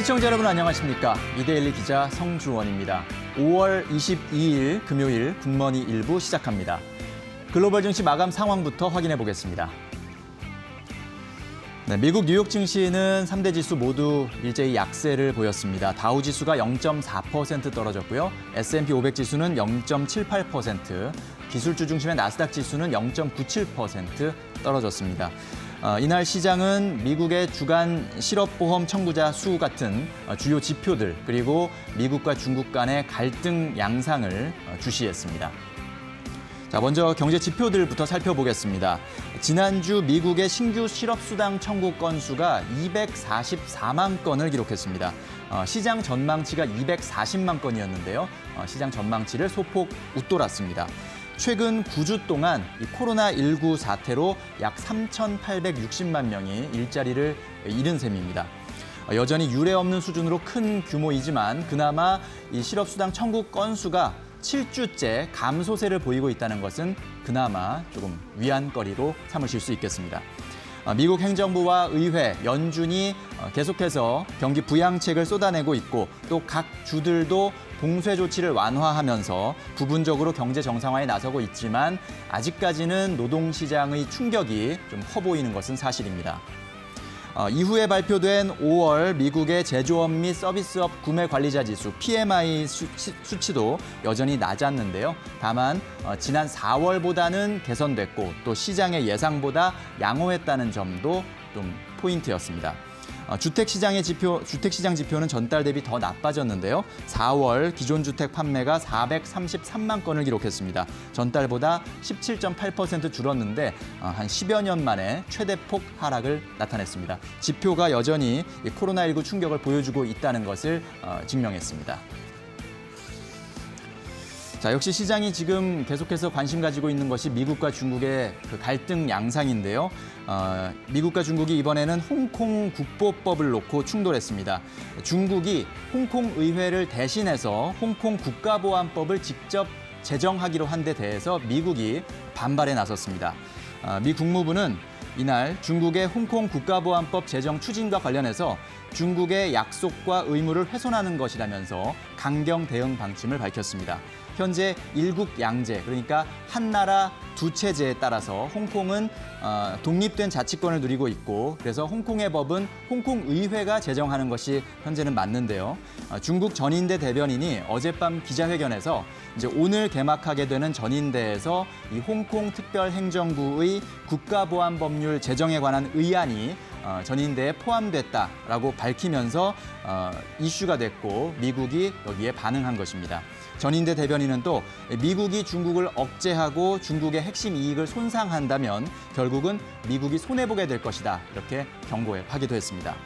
시청자 여러분 안녕하십니까? 이데일리 기자 성주원입니다. 5월 22일 금요일 굿모닝 1부 시작합니다. 글로벌 증시 마감 상황부터 확인해 보겠습니다. 네, 미국 뉴욕 증시는 3대 지수 모두 일제히 약세를 보였습니다. 다우 지수가 0.4% 떨어졌고요. S&P 500 지수는 0.78%, 기술주 중심의 나스닥 지수는 0.97% 떨어졌습니다. 이날 시장은 미국의 주간 실업보험 청구자 수 같은 주요 지표들, 그리고 미국과 중국 간의 갈등 양상을 주시했습니다. 자, 먼저 경제 지표들부터 살펴보겠습니다. 지난주 미국의 신규 실업수당 청구 건수가 244만 건을 기록했습니다. 시장 전망치가 240만 건이었는데요. 시장 전망치를 소폭 웃돌았습니다. 최근 9주 동안 이 코로나19 사태로 약 3,860만 명이 일자리를 잃은 셈입니다. 여전히 유례 없는 수준으로 큰 규모이지만 그나마 이 실업수당 청구 건수가 7주째 감소세를 보이고 있다는 것은 그나마 조금 위안거리로 삼으실 수 있겠습니다. 미국 행정부와 의회, 연준이 계속해서 경기 부양책을 쏟아내고 있고 또 각 주들도 봉쇄 조치를 완화하면서 부분적으로 경제 정상화에 나서고 있지만 아직까지는 노동시장의 충격이 좀 커 보이는 것은 사실입니다. 이후에 발표된 5월 미국의 제조업 및 서비스업 구매 관리자 지수 PMI 수치도 여전히 낮았는데요. 다만 지난 4월보다는 개선됐고 또 시장의 예상보다 양호했다는 점도 좀 포인트였습니다. 주택시장 지표는 전달 대비 더 나빠졌는데요. 4월 기존 주택 판매가 433만 건을 기록했습니다. 전달보다 17.8% 줄었는데 한 10여 년 만에 최대폭 하락을 나타냈습니다. 지표가 여전히 코로나19 충격을 보여주고 있다는 것을 증명했습니다. 자, 역시 시장이 지금 계속해서 관심 가지고 있는 것이 미국과 중국의 그 갈등 양상인데요. 미국과 중국이 이번에는 홍콩 국보법을 놓고 충돌했습니다. 중국이 홍콩 의회를 대신해서 홍콩 국가보안법을 직접 제정하기로 한 데 대해서 미국이 반발에 나섰습니다. 미 국무부는 이날 중국의 홍콩 국가보안법 제정 추진과 관련해서 중국의 약속과 의무를 훼손하는 것이라면서 강경 대응 방침을 밝혔습니다. 현재 일국양제, 그러니까 한 나라 두 체제에 따라서 홍콩은 독립된 자치권을 누리고 있고 그래서 홍콩의 법은 홍콩 의회가 제정하는 것이 현재는 맞는데요. 중국 전인대 대변인이 어젯밤 기자회견에서 이제 오늘 개막하게 되는 전인대에서 이 홍콩 특별행정구의 국가보안법률 제정에 관한 의안이 전인대에 포함됐다라고 밝히면서 이슈가 됐고 미국이 여기에 반응한 것입니다. 전인대 대변인은 또 미국이 중국을 억제하고 중국의 핵심 이익을 손상한다면 결국은 미국이 손해보게 될 것이다. 이렇게 경고하기도 했습니다.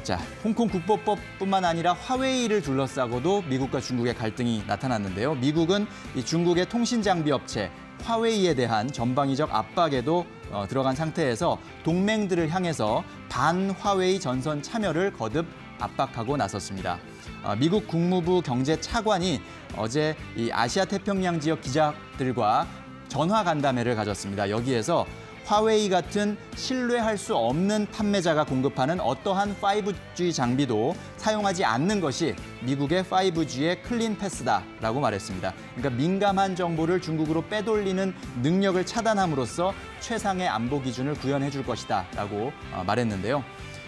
자, 홍콩 국보법뿐만 아니라 화웨이를 둘러싸고도 미국과 중국의 갈등이 나타났는데요. 미국은 이 중국의 통신장비 업체 화웨이에 대한 전방위적 압박에도 들어간 상태에서 동맹들을 향해서 반화웨이 전선 참여를 거듭 압박하고 나섰습니다. 미국 국무부 경제차관이 어제 이 아시아 태평양 지역 기자들과 전화 간담회를 가졌습니다. 여기에서 화웨이 같은 신뢰할 수 없는 판매자가 공급하는 어떠한 5G 장비도 사용하지 않는 것이 미국의 5G의 클린 패스다라고 말했습니다. 그러니까 민감한 정보를 중국으로 빼돌리는 능력을 차단함으로써 최상의 안보 기준을 구현해 줄 것이다라고 말했는데요.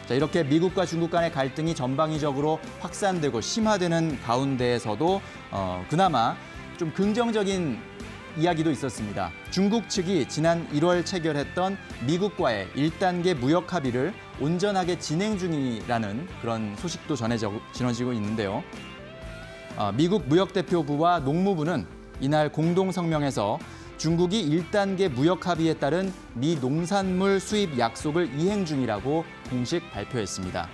자, 이렇게 미국과 중국 간의 갈등이 전방위적으로 확산되고 심화되는 가운데에서도 그나마 좀 긍정적인 이야기도 있었습니다. 중국 측이 지난 1월 체결했던 미국과의 1단계 무역 합의를 온전하게 진행 중이라는 그런 소식도 전해지고 있는데요. 미국 무역대표부와 농무부는 이날 공동성명에서 중국이 1단계 무역 합의에 따른 미 농산물 수입 약속을 이행 중이라고 공식 발표했습니다.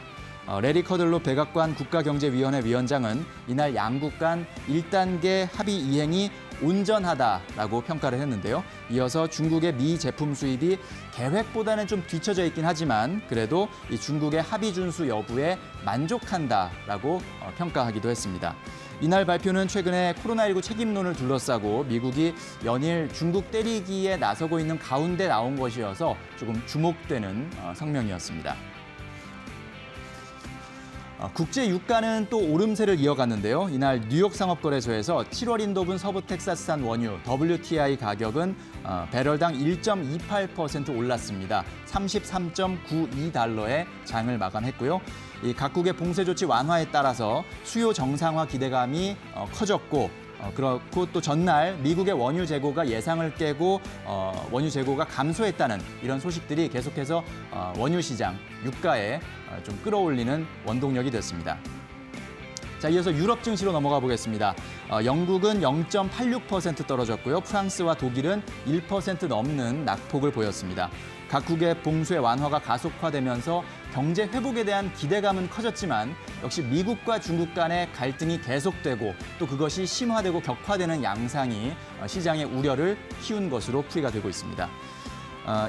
레리 커들로 백악관 국가경제위원회 위원장은 이날 양국 간 1단계 합의 이행이 온전하다라고 평가를 했는데요. 이어서 중국의 미 제품 수입이 계획보다는 좀 뒤처져 있긴 하지만 그래도 이 중국의 합의 준수 여부에 만족한다라고 평가하기도 했습니다. 이날 발표는 최근에 코로나19 책임론을 둘러싸고 미국이 연일 중국 때리기에 나서고 있는 가운데 나온 것이어서 조금 주목되는 성명이었습니다. 국제 유가는 또 오름세를 이어갔는데요. 이날 뉴욕 상업거래소에서 7월 인도분 서부 텍사스산 원유 WTI 가격은 배럴당 1.28% 올랐습니다. 33.92달러에 장을 마감했고요. 이 각국의 봉쇄 조치 완화에 따라서 수요 정상화 기대감이 커졌고, 그렇고 또 전날 미국의 원유 재고가 예상을 깨고 원유 재고가 감소했다는 이런 소식들이 계속해서 원유 시장, 유가에 좀 끌어올리는 원동력이 됐습니다. 자, 이어서 유럽 증시로 넘어가 보겠습니다. 영국은 0.86% 떨어졌고요. 프랑스와 독일은 1% 넘는 낙폭을 보였습니다. 각국의 봉쇄 완화가 가속화되면서 경제 회복에 대한 기대감은 커졌지만 역시 미국과 중국 간의 갈등이 계속되고 또 그것이 심화되고 격화되는 양상이 시장의 우려를 키운 것으로 풀이가 되고 있습니다.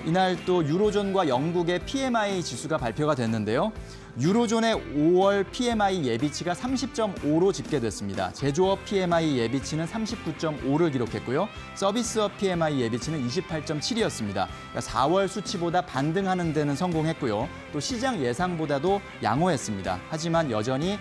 이날 또 유로존과 영국의 PMI 지수가 발표가 됐는데요. 유로존의 5월 PMI 예비치가 30.5로 집계됐습니다. 제조업 PMI 예비치는 39.5를 기록했고요. 서비스업 PMI 예비치는 28.7이었습니다. 그러니까 4월 수치보다 반등하는 데는 성공했고요. 또 시장 예상보다도 양호했습니다. 하지만 여전히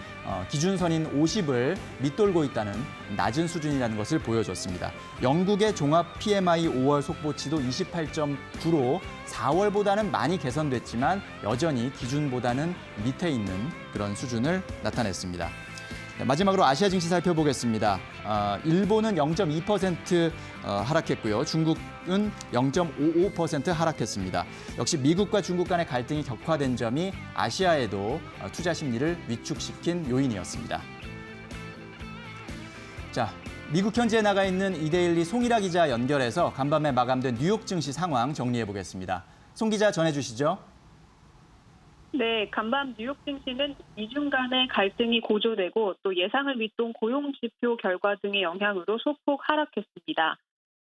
기준선인 50을 밑돌고 있다는 낮은 수준이라는 것을 보여줬습니다. 영국의 종합 PMI 5월 속보치도 28.9로 4월보다는 많이 개선됐지만 여전히 기준보다는 밑에 있는 그런 수준을 나타냈습니다. 마지막으로 아시아 증시 살펴보겠습니다. 일본은 0.2% 하락했고요. 중국은 0.55% 하락했습니다. 역시 미국과 중국 간의 갈등이 격화된 점이 아시아에도 투자 심리를 위축시킨 요인이었습니다. 자, 미국 현지에 나가 있는 이데일리 송일아 기자 연결해서 간밤에 마감된 뉴욕 증시 상황 정리해 보겠습니다. 송 기자 전해주시죠. 네, 간밤 뉴욕 증시는 미중 간의 갈등이 고조되고 또 예상을 밑돈 고용 지표 결과 등의 영향으로 소폭 하락했습니다.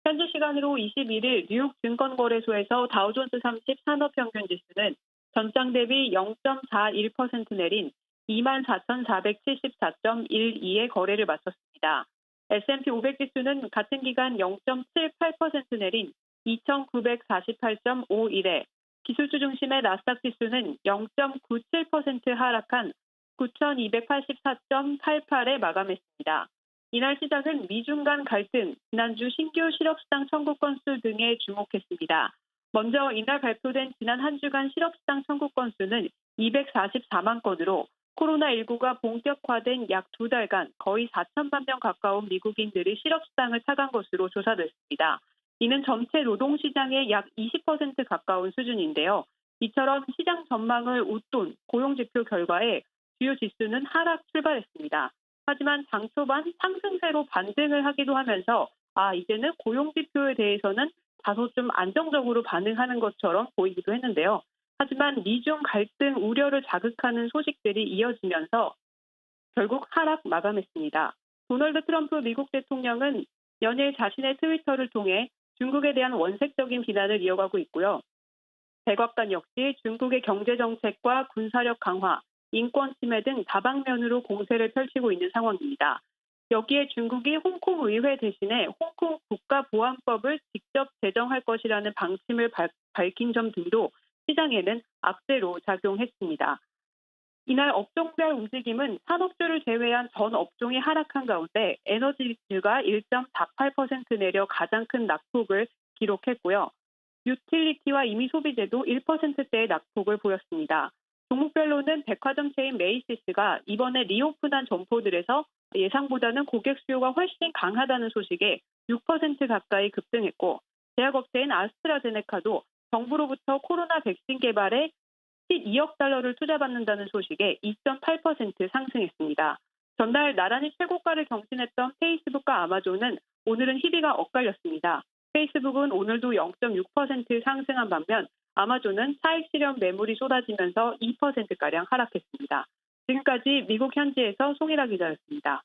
현지 시간으로 21일 뉴욕 증권거래소에서 다우존스 30 산업평균 지수는 전장 대비 0.41% 내린 24,474.12의 거래를 마쳤습니다. S&P 500 지수는 같은 기간 0.78% 내린 2,948.51에 기술주 중심의 나스닥 지수는 0.97% 하락한 9,284.88에 마감했습니다. 이날 시장은 미중 간 갈등, 지난주 신규 실업수당 청구 건수 등에 주목했습니다. 먼저 이날 발표된 지난 한 주간 실업수당 청구 건수는 244만 건으로 코로나19가 본격화된 약 2달간 거의 4천만 명 가까운 미국인들이 실업수당을 타간 것으로 조사됐습니다. 이는 전체 노동시장의 약 20% 가까운 수준인데요. 이처럼 시장 전망을 웃돈 고용지표 결과에 주요 지수는 하락 출발했습니다. 하지만 장 초반 상승세로 반등을 하기도 하면서 이제는 고용지표에 대해서는 다소 좀 안정적으로 반응하는 것처럼 보이기도 했는데요. 하지만 미중 갈등 우려를 자극하는 소식들이 이어지면서 결국 하락 마감했습니다. 도널드 트럼프 미국 대통령은 연일 자신의 트위터를 통해 중국에 대한 원색적인 비난을 이어가고 있고요. 백악관 역시 중국의 경제정책과 군사력 강화, 인권 침해 등 다방면으로 공세를 펼치고 있는 상황입니다. 여기에 중국이 홍콩 의회 대신에 홍콩 국가보안법을 직접 제정할 것이라는 방침을 밝힌 점 등도 시장에는 악재로 작용했습니다. 이날 업종별 움직임은 산업주를 제외한 전 업종이 하락한 가운데 에너지주가 1.48% 내려 가장 큰 낙폭을 기록했고요. 유틸리티와 임의소비재도 1%대의 낙폭을 보였습니다. 종목별로는 백화점 체인 메이시스가 이번에 리오픈한 점포들에서 예상보다는 고객 수요가 훨씬 강하다는 소식에 6% 가까이 급등했고 제약업체인 아스트라제네카도 정부로부터 코로나 백신 개발에 12억 달러를 투자받는다는 소식에 2.8% 상승했습니다. 전날 나란히 최고가를 경신했던 페이스북과 아마존은 오늘은 희비가 엇갈렸습니다. 페이스북은 오늘도 0.6% 상승한 반면 아마존은 차익 실현 매물이 쏟아지면서 2%가량 하락했습니다. 지금까지 미국 현지에서 송일아 기자였습니다.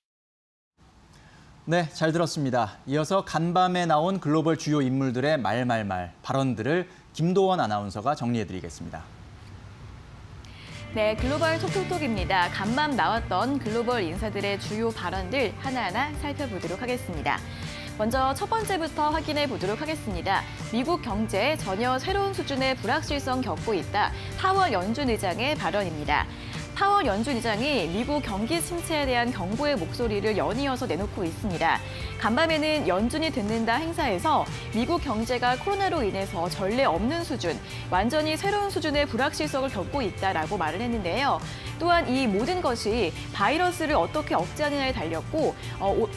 네, 잘 들었습니다. 이어서 간밤에 나온 글로벌 주요 인물들의 말말말 발언들을 김도원 아나운서가 정리해드리겠습니다. 네, 글로벌 톡톡톡입니다. 간밤 나왔던 글로벌 인사들의 주요 발언들 하나하나 살펴보도록 하겠습니다. 먼저 첫 번째부터 확인해 보도록 하겠습니다. 미국 경제 전혀 새로운 수준의 불확실성 겪고 있다. 파월 연준 의장의 발언입니다. 파월 연준 의장이 미국 경기 침체에 대한 경고의 목소리를 연이어서 내놓고 있습니다. 간밤에는 연준이 듣는다 행사에서 미국 경제가 코로나로 인해서 전례 없는 수준, 완전히 새로운 수준의 불확실성을 겪고 있다라고 말을 했는데요. 또한 이 모든 것이 바이러스를 어떻게 억제하느냐에 달렸고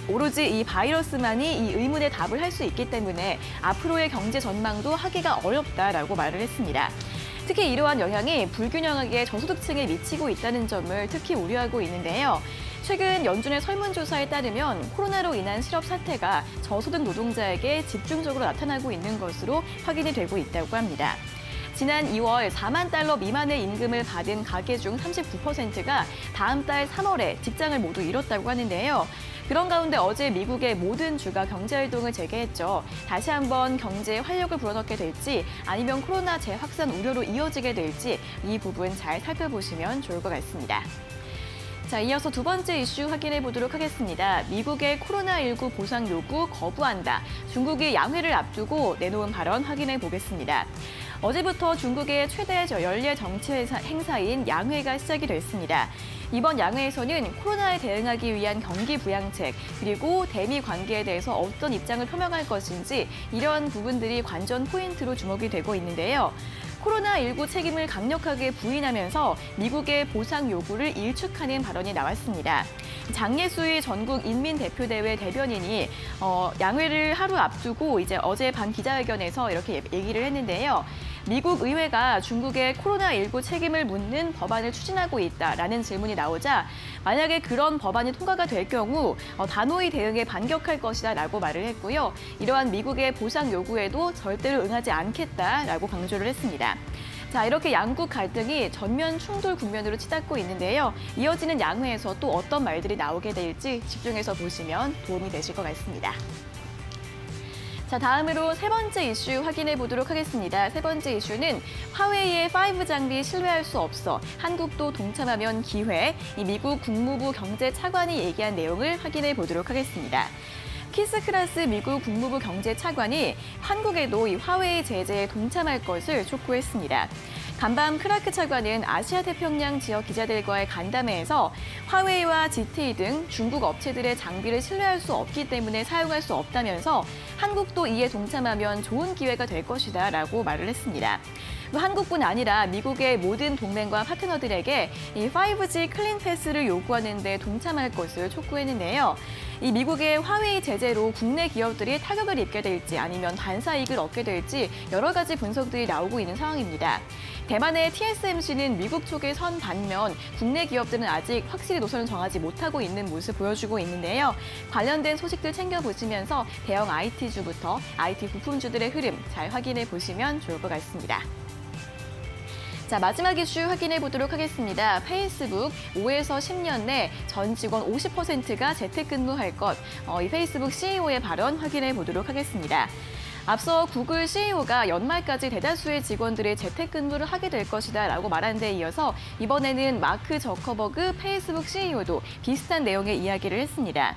오로지 이 바이러스만이 이 의문에 답을 할 수 있기 때문에 앞으로의 경제 전망도 하기가 어렵다라고 말을 했습니다. 특히 이러한 영향이 불균형하게 저소득층에 미치고 있다는 점을 특히 우려하고 있는데요. 최근 연준의 설문조사에 따르면 코로나로 인한 실업 사태가 저소득 노동자에게 집중적으로 나타나고 있는 것으로 확인이 되고 있다고 합니다. 지난 2월 4만 달러 미만의 임금을 받은 가계 중 39%가 다음 달 3월에 직장을 모두 잃었다고 하는데요. 그런 가운데 어제 미국의 모든 주가 경제활동을 재개했죠. 다시 한번 경제에 활력을 불어넣게 될지 아니면 코로나 재확산 우려로 이어지게 될지 이 부분 잘 살펴보시면 좋을 것 같습니다. 자, 이어서 두 번째 이슈 확인해 보도록 하겠습니다. 미국의 코로나19 보상 요구 거부한다. 중국이 양회를 앞두고 내놓은 발언 확인해 보겠습니다. 어제부터 중국의 최대 연례 정치 행사인 양회가 시작이 됐습니다. 이번 양회에서는 코로나에 대응하기 위한 경기 부양책 그리고 대미 관계에 대해서 어떤 입장을 표명할 것인지 이런 부분들이 관전 포인트로 주목이 되고 있는데요. 코로나19 책임을 강력하게 부인하면서 미국의 보상 요구를 일축하는 발언이 나왔습니다. 장예수의 전국 인민대표대회 대변인이 양회를 하루 앞두고 이제 어제 반 기자회견에서 이렇게 얘기를 했는데요. 미국 의회가 중국의 코로나19 책임을 묻는 법안을 추진하고 있다라는 질문이 나오자 만약에 그런 법안이 통과가 될 경우 단호히 대응에 반격할 것이다라고 말을 했고요. 이러한 미국의 보상 요구에도 절대로 응하지 않겠다라고 강조를 했습니다. 자, 이렇게 양국 갈등이 전면 충돌 국면으로 치닫고 있는데요. 이어지는 양회에서 또 어떤 말들이 나오게 될지 집중해서 보시면 도움이 되실 것 같습니다. 자, 다음으로 세 번째 이슈 확인해 보도록 하겠습니다. 세 번째 이슈는 화웨이의 5 장비 신뢰할 수 없어. 한국도 동참하면 기회. 이 미국 국무부 경제차관이 얘기한 내용을 확인해 보도록 하겠습니다. 키스 클라스 미국 국무부 경제차관이 한국에도 이 화웨이 제재에 동참할 것을 촉구했습니다. 간밤 크라크 차관은 아시아 태평양 지역 기자들과의 간담회에서 화웨이와 ZTE 등 중국 업체들의 장비를 신뢰할 수 없기 때문에 사용할 수 없다면서 한국도 이에 동참하면 좋은 기회가 될 것이다라고 말을 했습니다. 한국뿐 아니라 미국의 모든 동맹과 파트너들에게 이 5G 클린 패스를 요구하는 데 동참할 것을 촉구했는데요. 이 미국의 화웨이 제재로 국내 기업들이 타격을 입게 될지 아니면 반사 이익을 얻게 될지 여러 가지 분석들이 나오고 있는 상황입니다. 대만의 TSMC는 미국 쪽에 선 반면 국내 기업들은 아직 확실히 노선을 정하지 못하고 있는 모습 보여주고 있는데요. 관련된 소식들 챙겨보시면서 대형 IT주부터 IT 부품주들의 흐름 잘 확인해 보시면 좋을 것 같습니다. 자, 마지막 이슈 확인해 보도록 하겠습니다. 페이스북 5에서 10년 내 전 직원 50%가 재택근무할 것. 이 페이스북 CEO의 발언 확인해 보도록 하겠습니다. 앞서 구글 CEO가 연말까지 대다수의 직원들이 재택근무를 하게 될 것이다라고 말한 데 이어서 이번에는 마크 저커버그 페이스북 CEO도 비슷한 내용의 이야기를 했습니다.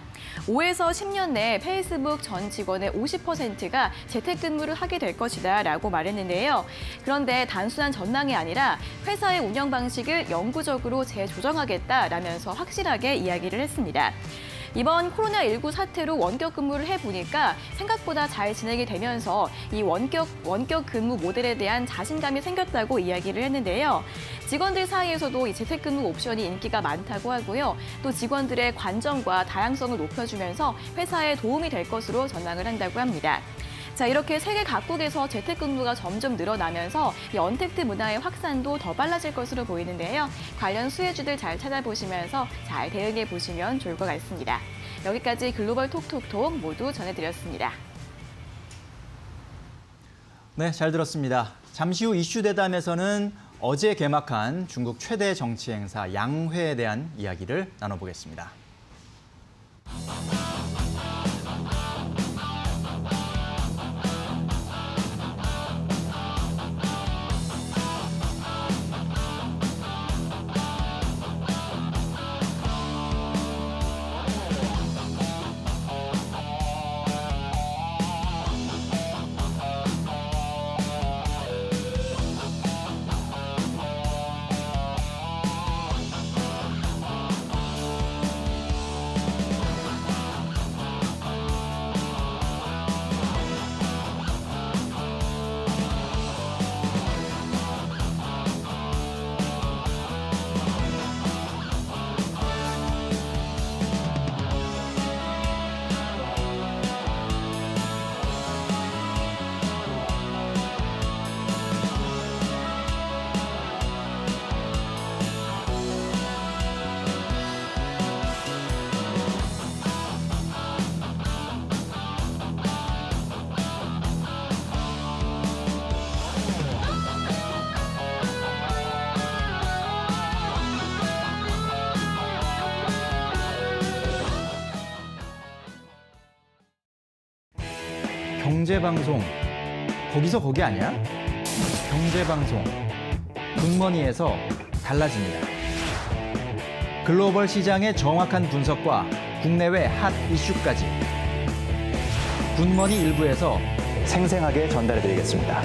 5에서 10년 내 페이스북 전 직원의 50%가 재택근무를 하게 될 것이다라고 말했는데요. 그런데 단순한 전망이 아니라 회사의 운영 방식을 영구적으로 재조정하겠다라면서 확실하게 이야기를 했습니다. 이번 코로나19 사태로 원격 근무를 해보니까 생각보다 잘 진행이 되면서 이 원격 근무 모델에 대한 자신감이 생겼다고 이야기를 했는데요. 직원들 사이에서도 이 재택근무 옵션이 인기가 많다고 하고요. 또 직원들의 관점과 다양성을 높여주면서 회사에 도움이 될 것으로 전망을 한다고 합니다. 자, 이렇게 세계 각국에서 재택근무가 점점 늘어나면서 이 언택트 문화의 확산도 더 빨라질 것으로 보이는데요. 관련 수혜주들 잘 찾아보시면서 잘 대응해 보시면 좋을 것 같습니다. 여기까지 글로벌 톡톡톡 모두 전해드렸습니다. 네, 잘 들었습니다. 잠시 후 이슈 대담에서는 어제 개막한 중국 최대 정치 행사 양회에 대한 이야기를 나눠보겠습니다. 경제방송, 거기서 거기 아니야? 경제방송, 굿머니에서 달라집니다. 글로벌 시장의 정확한 분석과 국내외 핫 이슈까지 굿머니 일부에서 생생하게 전달해드리겠습니다.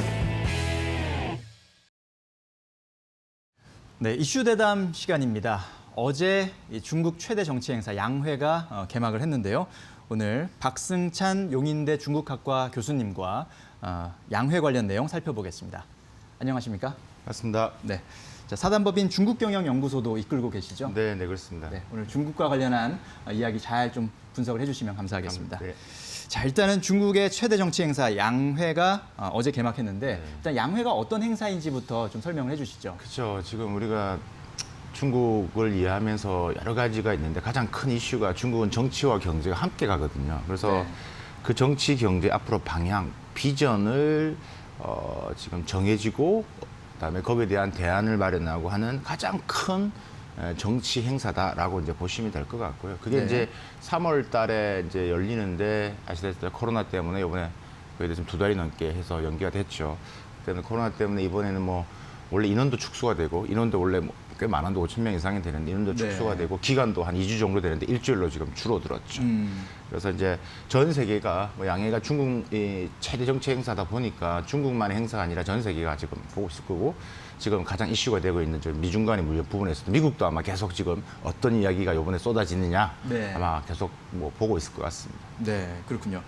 네, 이슈 대담 시간입니다. 어제 중국 최대 정치 행사 양회가 개막을 했는데요. 오늘 박승찬 용인대 중국학과 교수님과 양회 관련 내용 살펴보겠습니다. 안녕하십니까? 맞습니다. 네. 자, 사단법인 중국경영연구소도 이끌고 계시죠? 네, 그렇습니다. 네, 오늘 중국과 관련한 이야기 잘 좀 분석을 해주시면 감사하겠습니다. 네. 자, 일단은 중국의 최대 정치 행사 양회가 어제 개막했는데 네. 일단 양회가 어떤 행사인지부터 좀 설명을 해주시죠. 그렇죠. 지금 우리가 중국을 이해하면서 여러 가지가 있는데 가장 큰 이슈가 중국은 정치와 경제가 함께 가거든요. 그래서 네. 그 정치, 경제 앞으로 방향, 비전을 지금 정해지고 그다음에 거기에 대한 대안을 마련하고 하는 가장 큰 정치 행사다라고 이제 보시면 될 것 같고요. 그게 네. 이제 3월 달에 이제 열리는데 아시다시피 코로나 때문에 이번에 거의 좀 2달이 넘게 해서 연기가 됐죠. 그때는 코로나 때문에 이번에는 뭐 원래 인원도 축소가 되고 인원도 원래 꽤 많은데 5천 명 이상이 되는데 인원도 네. 축소가 되고 기간도 한 2주 정도 되는데 일주일로 지금 줄어들었죠. 그래서 이제 전 세계가 뭐 양해가 중국이 최대 정치 행사다 보니까 중국만의 행사가 아니라 전 세계가 지금 보고 있을 거고 지금 가장 이슈가 되고 있는 저 미중 간의 무역 부분에서도 미국도 아마 계속 지금 어떤 이야기가 이번에 쏟아지느냐 네. 아마 계속 뭐 보고 있을 것 같습니다. 네, 그렇군요.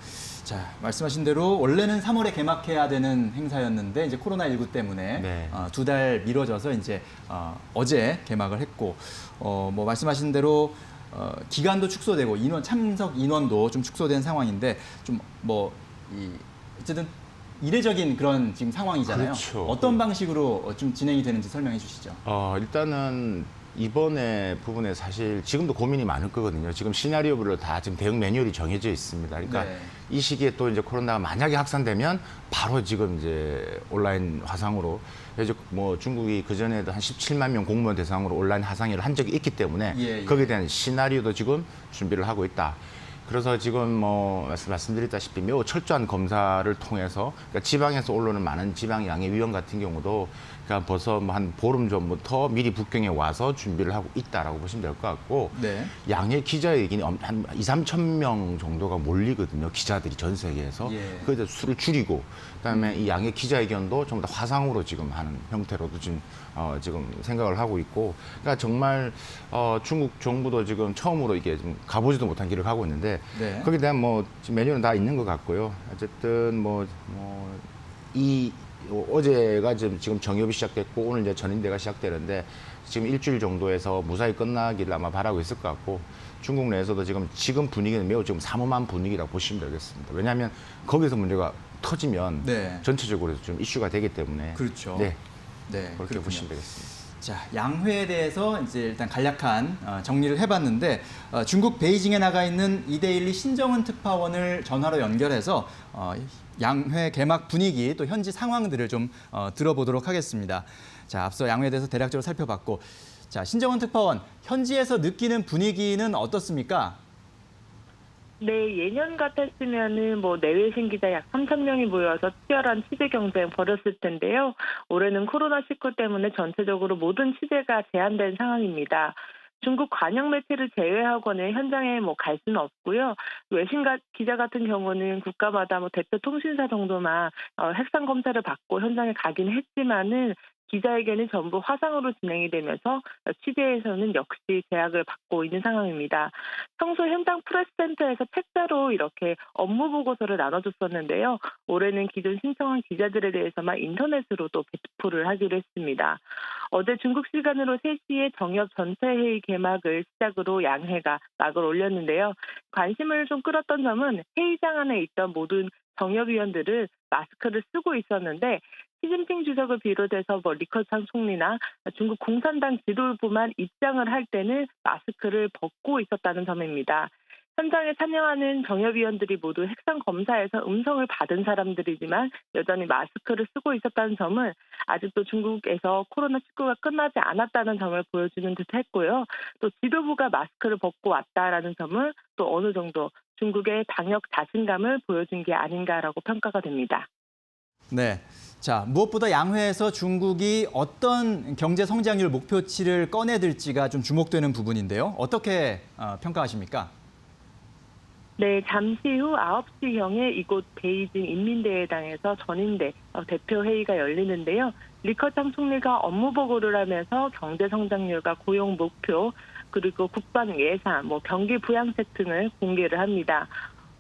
자, 말씀하신 대로 원래는 3월에 개막해야 되는 행사였는데 이제 코로나19 때문에 네. 2달 미뤄져서 이제 어제 개막을 했고 뭐 말씀하신 대로 기간도 축소되고 참석 인원도 좀 축소된 상황인데 좀 뭐 어쨌든 이례적인 그런 지금 상황이잖아요. 그렇죠. 어떤 방식으로 좀 진행이 되는지 설명해 주시죠. 일단은 이번에 부분에 사실 지금도 고민이 많을 거거든요. 지금 시나리오별로 다 지금 대응 매뉴얼이 정해져 있습니다. 그러니까 네. 이 시기에 또 이제 코로나가 만약에 확산되면 바로 지금 이제 온라인 화상으로 이제 뭐 중국이 그 전에도 한 17만 명 공무원 대상으로 온라인 화상회를 한 적이 있기 때문에 예. 거기에 대한 시나리오도 지금 준비를 하고 있다. 그래서 지금 뭐 말씀드렸다시피 매우 철저한 검사를 통해서 그러니까 지방에서 올라오는 많은 지방 양해 위원 같은 경우도 그러니까 벌써 뭐 한 보름 전부터 미리 북경에 와서 준비를 하고 있다라고 보시면 될 것 같고 네. 양해 기자회견이 한 2, 3천 명 정도가 몰리거든요. 기자들이 전 세계에서. 예. 그래서 수를 줄이고 그다음에 이 양해 기자회견도 전부 다 화상으로 지금 하는 형태로도 지금 생각을 하고 있고 그러니까 정말 중국 정부도 지금 처음으로 이게 좀 가보지도 못한 길을 가고 있는데 네. 거기에 대한 뭐 지금 메뉴는 다 있는 것 같고요. 어쨌든 어제가 지금 정협이 시작됐고 오늘 이제 전인대가 시작되는데 지금 일주일 정도에서 무사히 끝나기를 아마 바라고 있을 것 같고 중국 내에서도 지금 분위기는 매우 지금 삼엄한 분위기라고 보시면 되겠습니다. 왜냐하면 거기서 문제가 터지면 네. 전체적으로 좀 이슈가 되기 때문에 그렇죠. 네, 네, 그렇게 그렇군요. 보시면 되겠습니다. 자, 양회에 대해서 이제 일단 간략한 정리를 해봤는데 중국 베이징에 나가 있는 이데일리 신정은 특파원을 전화로 연결해서 양회 개막 분위기 또 현지 상황들을 좀 들어보도록 하겠습니다. 자, 앞서 양회에 대해서 대략적으로 살펴봤고, 자, 신정은 특파원 현지에서 느끼는 분위기는 어떻습니까? 네, 예년 같았으면은 뭐 내외 신기자 약 3,000명이 모여서 치열한 취재 경쟁 벌였을 텐데요. 올해는 코로나19 때문에 전체적으로 모든 취재가 제한된 상황입니다. 중국 관영 매체를 제외하고는 현장에 갈 수는 없고요. 외신 기자 같은 경우는 국가마다 대표 통신사 정도만 핵상 검사를 받고 현장에 가긴 했지만은 기자회견이 전부 화상으로 진행이 되면서 취재에서는 역시 제약을 받고 있는 상황입니다. 평소 현장 프레스센터에서 책자로 이렇게 업무 보고서를 나눠줬었는데요. 올해는 기존 신청한 기자들에 대해서만 인터넷으로도 배포를 하기로 했습니다. 어제 중국 시간으로 3시에 정협 전체 회의 개막을 시작으로 양회가 막을 올렸는데요. 관심을 좀 끌었던 점은 회의장 안에 있던 모든 정협위원들은 마스크를 쓰고 있었는데 시진핑 주석을 비롯해서 리커창 총리나 중국 공산당 지도부만 입장을 할 때는 마스크를 벗고 있었다는 점입니다. 현장에 참여하는 정협위원들이 모두 핵상 검사에서 음성을 받은 사람들이지만 여전히 마스크를 쓰고 있었다는 점은 아직도 중국에서 코로나19가 끝나지 않았다는 점을 보여주는 듯 했고요. 또 지도부가 마스크를 벗고 왔다라는 점은 또 어느 정도 중국의 방역 자신감을 보여준 게 아닌가라고 평가가 됩니다. 네. 자, 무엇보다 양회에서 중국이 어떤 경제 성장률 목표치를 꺼내들지가 좀 주목되는 부분인데요. 어떻게 평가하십니까? 네, 잠시 후 9시경에 이곳 베이징 인민대회당에서 전인대 대표회의가 열리는데요. 리커창 총리가 업무 보고를 하면서 경제 성장률과 고용 목표, 그리고 국방 예산, 경기 부양책 등을 공개를 합니다.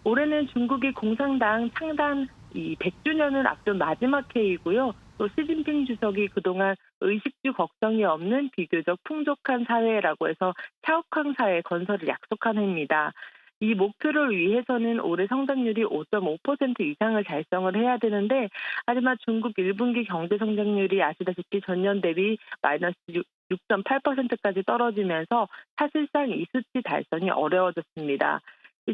올해는 중국이 공산당 창단 100주년을 앞둔 마지막 회의고요. 또 시진핑 주석이 그동안 의식주 걱정이 없는 비교적 풍족한 사회라고 해서 샤오캉 사회 건설을 약속한 해입니다. 이 목표를 위해서는 올해 성장률이 5.5% 이상을 달성을 해야 되는데, 하지만 중국 1분기 경제 성장률이 아시다시피 전년 대비 마이너스 6.8%까지 떨어지면서 사실상 이 수치 달성이 어려워졌습니다.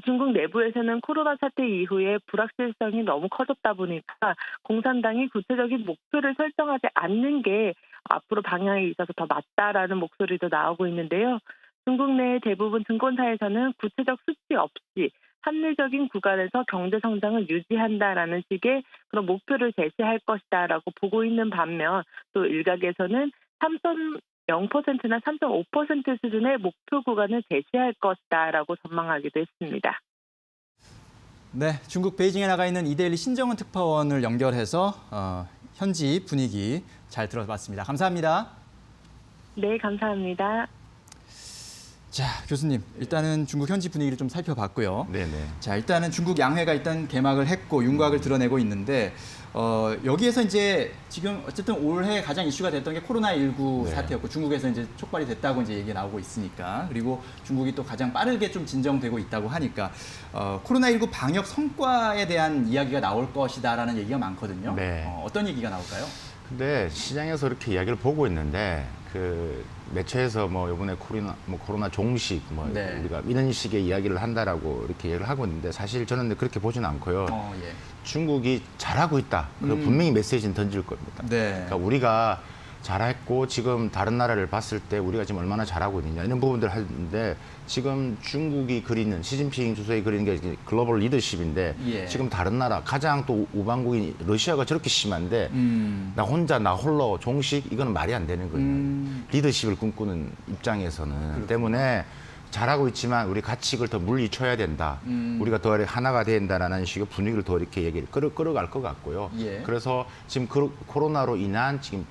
중국 내부에서는 코로나 사태 이후에 불확실성이 너무 커졌다 보니까 공산당이 구체적인 목표를 설정하지 않는 게 앞으로 방향에 있어서 더 맞다라는 목소리도 나오고 있는데요. 중국 내 대부분 증권사에서는 구체적 수치 없이 합리적인 구간에서 경제 성장을 유지한다라는 식의 그런 목표를 제시할 것이다라고 보고 있는 반면, 또 일각에서는 3.0%나 3.5% 수준의 목표 구간을 제시할 것이다라고 전망하기도 했습니다. 네, 중국 베이징에 나가 있는 이데일리 신정은 특파원을 연결해서 현지 분위기 잘 들어봤습니다. 감사합니다. 네, 감사합니다. 자, 교수님, 일단은 중국 현지 분위기를 좀 살펴봤고요. 네네. 자, 일단은 중국 양회가 일단 개막을 했고 윤곽을 드러내고 있는데 여기에서 이제 지금 어쨌든 올해 가장 이슈가 됐던 게 코로나19 네. 사태였고 중국에서 이제 촉발이 됐다고 이제 얘기가 나오고 있으니까, 그리고 중국이 또 가장 빠르게 좀 진정되고 있다고 하니까 코로나19 방역 성과에 대한 이야기가 나올 것이다라는 얘기가 많거든요. 네. 어떤 얘기가 나올까요? 근데 시장에서 이렇게 이야기를 보고 있는데 매체에서 이번에 코로나 종식 네. 우리가 이런 식의 이야기를 한다라고 이렇게 얘기를 하고 있는데, 사실 저는 그렇게 보지는 않고요. 예. 중국이 잘하고 있다. 그리고 분명히 메시지는 던질 겁니다. 네. 그러니까 우리가 잘했고 지금 다른 나라를 봤을 때 우리가 지금 얼마나 잘하고 있느냐 이런 부분들을 하는데, 지금 중국이 그리는, 시진핑 주석이 그리는 게 글로벌 리더십인데 예. 지금 다른 나라, 가장 또 우방국인 러시아가 저렇게 심한데 나 혼자 나 홀로 종식, 이거는 말이 안 되는 거예요. 리더십을 꿈꾸는 입장에서는. 그렇구나. 때문에 잘하고 있지만 우리 같이 이걸 더 물리쳐야 된다. 우리가 더 하나가 된다라는 식의 분위기를 더 이렇게 얘기를 끌어갈 것 같고요. 예. 그래서 지금 코로나로 인한 지금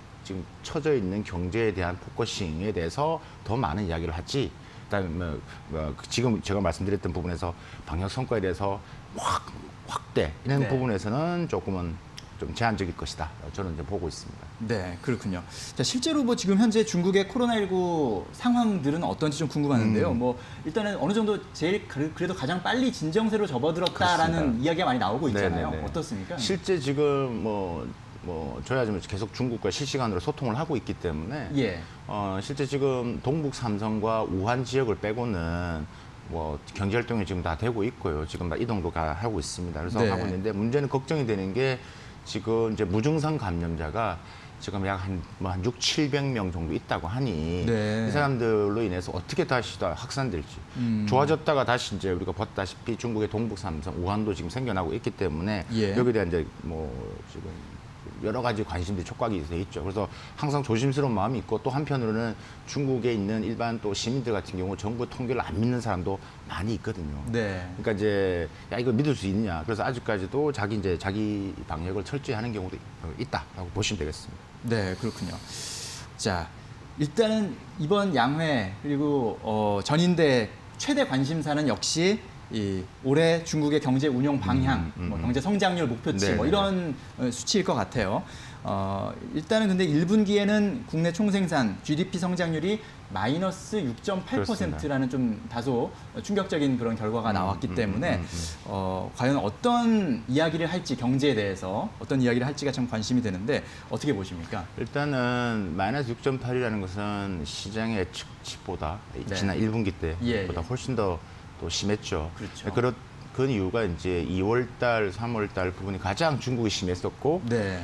처져 있는 경제에 대한 포커싱에 대해서 더 많은 이야기를 하지. 그다음에 지금 제가 말씀드렸던 부분에서 방역 성과에 대해서 확대 이런 네. 부분에서는 조금은 좀 제한적일 것이다. 저는 이제 보고 있습니다. 네, 그렇군요. 자, 실제로 지금 현재 중국의 코로나19 상황들은 어떤지 좀 궁금한데요. 일단은 어느 정도 제일 그래도 가장 빨리 진정세로 접어들었다라는 그렇습니다. 이야기가 많이 나오고 있잖아요. 네네네. 어떻습니까? 실제 지금 저야 지금 계속 중국과 실시간으로 소통을 하고 있기 때문에 예. 실제 지금 동북 삼성과 우한 지역을 빼고는 경제 활동이 지금 다 되고 있고요. 지금 다 이동도 하고 있습니다. 그래서 네. 하고 있는데, 문제는 걱정이 되는 게 지금 이제 무증상 감염자가 지금 약 한 600-700명 정도 있다고 하니 네. 이 사람들로 인해서 어떻게 다시 다 확산될지, 좋아졌다가 다시 이제 우리가 봤다시피 중국의 동북 삼성, 우한도 지금 생겨나고 있기 때문에 예. 여기에 대한 이제 지금 여러 가지 관심들이 촉각이 돼 있죠. 그래서 항상 조심스러운 마음이 있고, 또 한편으로는 중국에 있는 일반 또 시민들 같은 경우 정부 통계를 안 믿는 사람도 많이 있거든요. 네. 그러니까 이제 이거 믿을 수 있느냐. 그래서 아직까지도 자기 방역을 철저히 하는 경우도 있다라고 보시면 되겠습니다. 네, 그렇군요. 자, 일단은 이번 양회 그리고 전인대 최대 관심사는 역시 올해 중국의 경제 운용 방향, 경제 성장률 목표치 네. 이런 수치일 것 같아요. 일단은 근데 1분기에는 국내 총생산 GDP 성장률이 마이너스 6.8%라는 좀 다소 충격적인 그런 결과가 나왔기 때문에 과연 어떤 이야기를 할지, 경제에 대해서 어떤 이야기를 할지가 참 관심이 되는데 어떻게 보십니까? 일단은 마이너스 6.8이라는 것은 시장의 예측치보다 네. 지난 1분기 예, 때보다 예. 훨씬 더 또 심했죠. 그렇죠. 그 이유가 이제 2월달, 3월달 부분이 가장 중국이 심했었고, 네.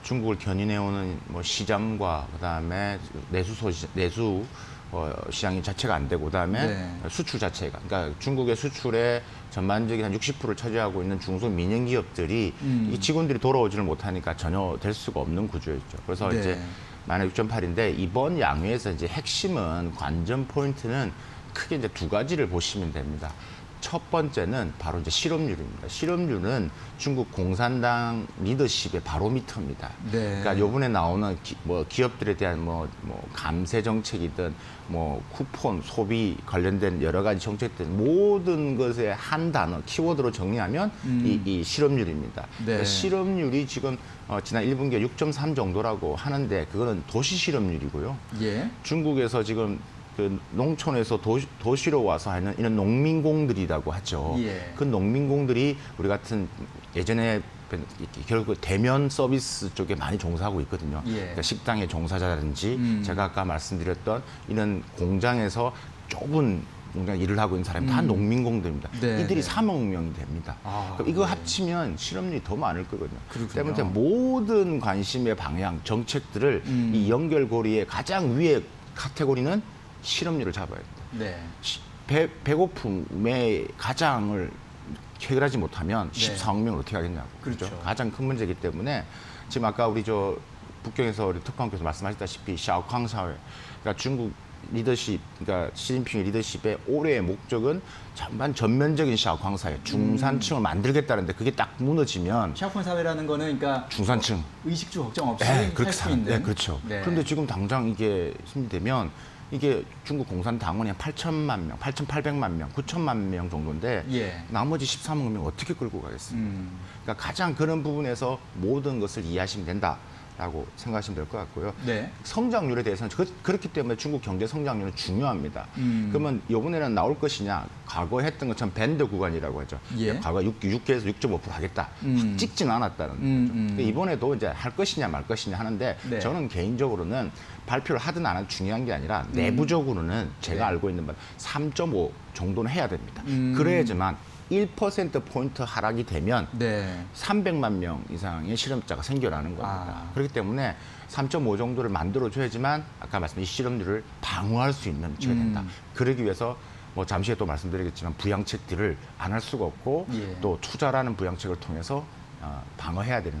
중국을 견인해오는 시장과 그다음에 내수 시장이 자체가 안 되고 그다음에 네. 수출 자체가 그러니까 중국의 수출의 전반적인 한 60%를 차지하고 있는 중소민영 기업들이 이 직원들이 돌아오지를 못하니까 전혀 될 수가 없는 구조였죠. 그래서 네. 이제 마이너스 6.8인데 이번 양회에서 이제 핵심은 관전 포인트는 크게 이제 두 가지를 보시면 됩니다. 첫 번째는 바로 이제 실업률입니다. 실업률은 중국 공산당 리더십의 바로미터입니다. 네. 그러니까 요번에 나오는 기업들에 대한 감세 정책이든 쿠폰, 소비 관련된 여러 가지 정책들 모든 것의 한 단어, 키워드로 정리하면 이 실업률입니다. 네. 그러니까 실업률이 지금 지난 1분기에 6.3 정도라고 하는데 그거는 도시 실업률이고요. 예. 중국에서 지금 그 농촌에서 도시로 와서 하는 이런 농민공들이라고 하죠. 예. 그 농민공들이 우리 같은 예전에 결국 대면 서비스 쪽에 많이 종사하고 있거든요. 예. 그러니까 식당의 종사자라든지 제가 아까 말씀드렸던 이런 공장에서 좁은 공장 일을 하고 있는 사람이 다 농민공들입니다. 네, 이들이 네. 3억 명이 됩니다. 그럼 이거 네. 합치면 실업률이 더 많을 거거든요. 그렇군요. 때문에 모든 관심의 방향, 정책들을 이 연결고리의 가장 위에 카테고리는 실업률을 잡아야 됩니다. 네. 배고픔의 가장을 해결하지 못하면 네. 14억 명을 어떻게 하겠냐고. 그렇죠. 가장 큰 문제이기 때문에 지금 아까 우리 북경에서 우리 특파원께서 말씀하셨다시피 샤오캉 사회, 그러니까 중국 리더십, 그러니까 시진핑의 리더십의 올해의 목적은 전면적인 샤오캉 사회, 중산층을 만들겠다는데 그게 딱 무너지면 샤오칸 사회라는 거는 그러니까 중산층 의식주 걱정 없이 그렇게 살 수 있는. 네, 그렇죠. 네. 그런데 지금 당장 이게 심리되면 이게 중국 공산당원이 한 8천만 명, 8,800만 명, 9천만 명 정도인데 예. 나머지 13억 명 어떻게 끌고 가겠습니까? 그러니까 가장 그런 부분에서 모든 것을 이해하시면 된다라고 생각하시면 될 것 같고요. 네. 성장률에 대해서는 그렇기 때문에 중국 경제 성장률은 중요합니다. 그러면 이번에는 나올 것이냐? 과거에 했던 것처럼 밴드 구간이라고 하죠. 예. 과거 6에서 6.5% 하겠다. 확 찍지는 않았다는 거죠. 근데 이번에도 이제 할 것이냐 말 것이냐 하는데 네. 저는 개인적으로는 발표를 하든 안 하든 중요한 게 아니라 내부적으로는 제가 네. 알고 있는 바는 3.5 정도는 해야 됩니다. 그래야지만 1%포인트 하락이 되면 네. 300만 명 이상의 실업자가 생겨나는 겁니다. 그렇기 때문에 3.5 정도를 만들어줘야지만 아까 말씀드린 이 실업률을 방어할 수 있는 체가 된다. 그러기 위해서 잠시 후에 또 말씀드리겠지만 부양책들을 안 할 수가 없고 예. 또 투자라는 부양책을 통해서 방어해야 되는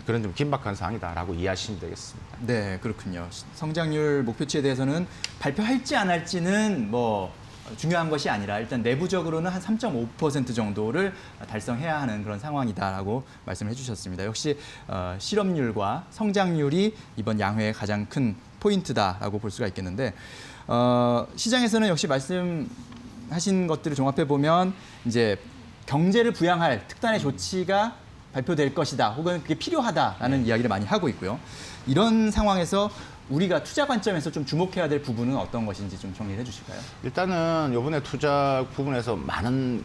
그런 좀 긴박한 사항이다라고 이해하시면 되겠습니다. 네, 그렇군요. 성장률 목표치에 대해서는 발표할지 안 할지는 중요한 것이 아니라 일단 내부적으로는 한 3.5% 정도를 달성해야 하는 그런 상황이다라고 말씀을 해주셨습니다. 역시 실업률과 성장률이 이번 양회의 가장 큰 포인트다라고 볼 수가 있겠는데 시장에서는 역시 말씀하신 것들을 종합해 보면 이제 경제를 부양할 특단의 조치가 발표될 것이다, 혹은 그게 필요하다라는 이야기를 많이 하고 있고요. 이런 상황에서 우리가 투자 관점에서 좀 주목해야 될 부분은 어떤 것인지 좀 정리를 해주실까요? 일단은 이번에 투자 부분에서 많은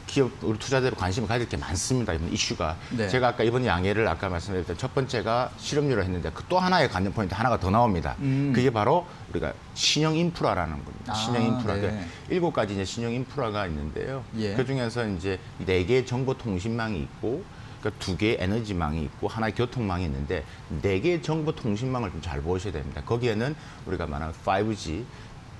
기업 우리 투자자들 관심을 가질 게 많습니다. 이번 이슈가. 네. 제가 아까 이번 양해를 아까 말씀드렸던 첫 번째가 실업률을 했는데 그 또 하나의 관전 포인트 하나가 더 나옵니다. 그게 바로 우리가 신형 인프라라는 겁니다. 신형 인프라. 네. 7가지 이제 신형 인프라가 있는데요. 예. 그 중에서 이제 4개의 정보통신망이 있고 그러니까 2개의 에너지망이 있고 하나의 교통망이 있는데 4개의 정보통신망을 좀 잘 보셔야 됩니다. 거기에는 우리가 말하는 5G,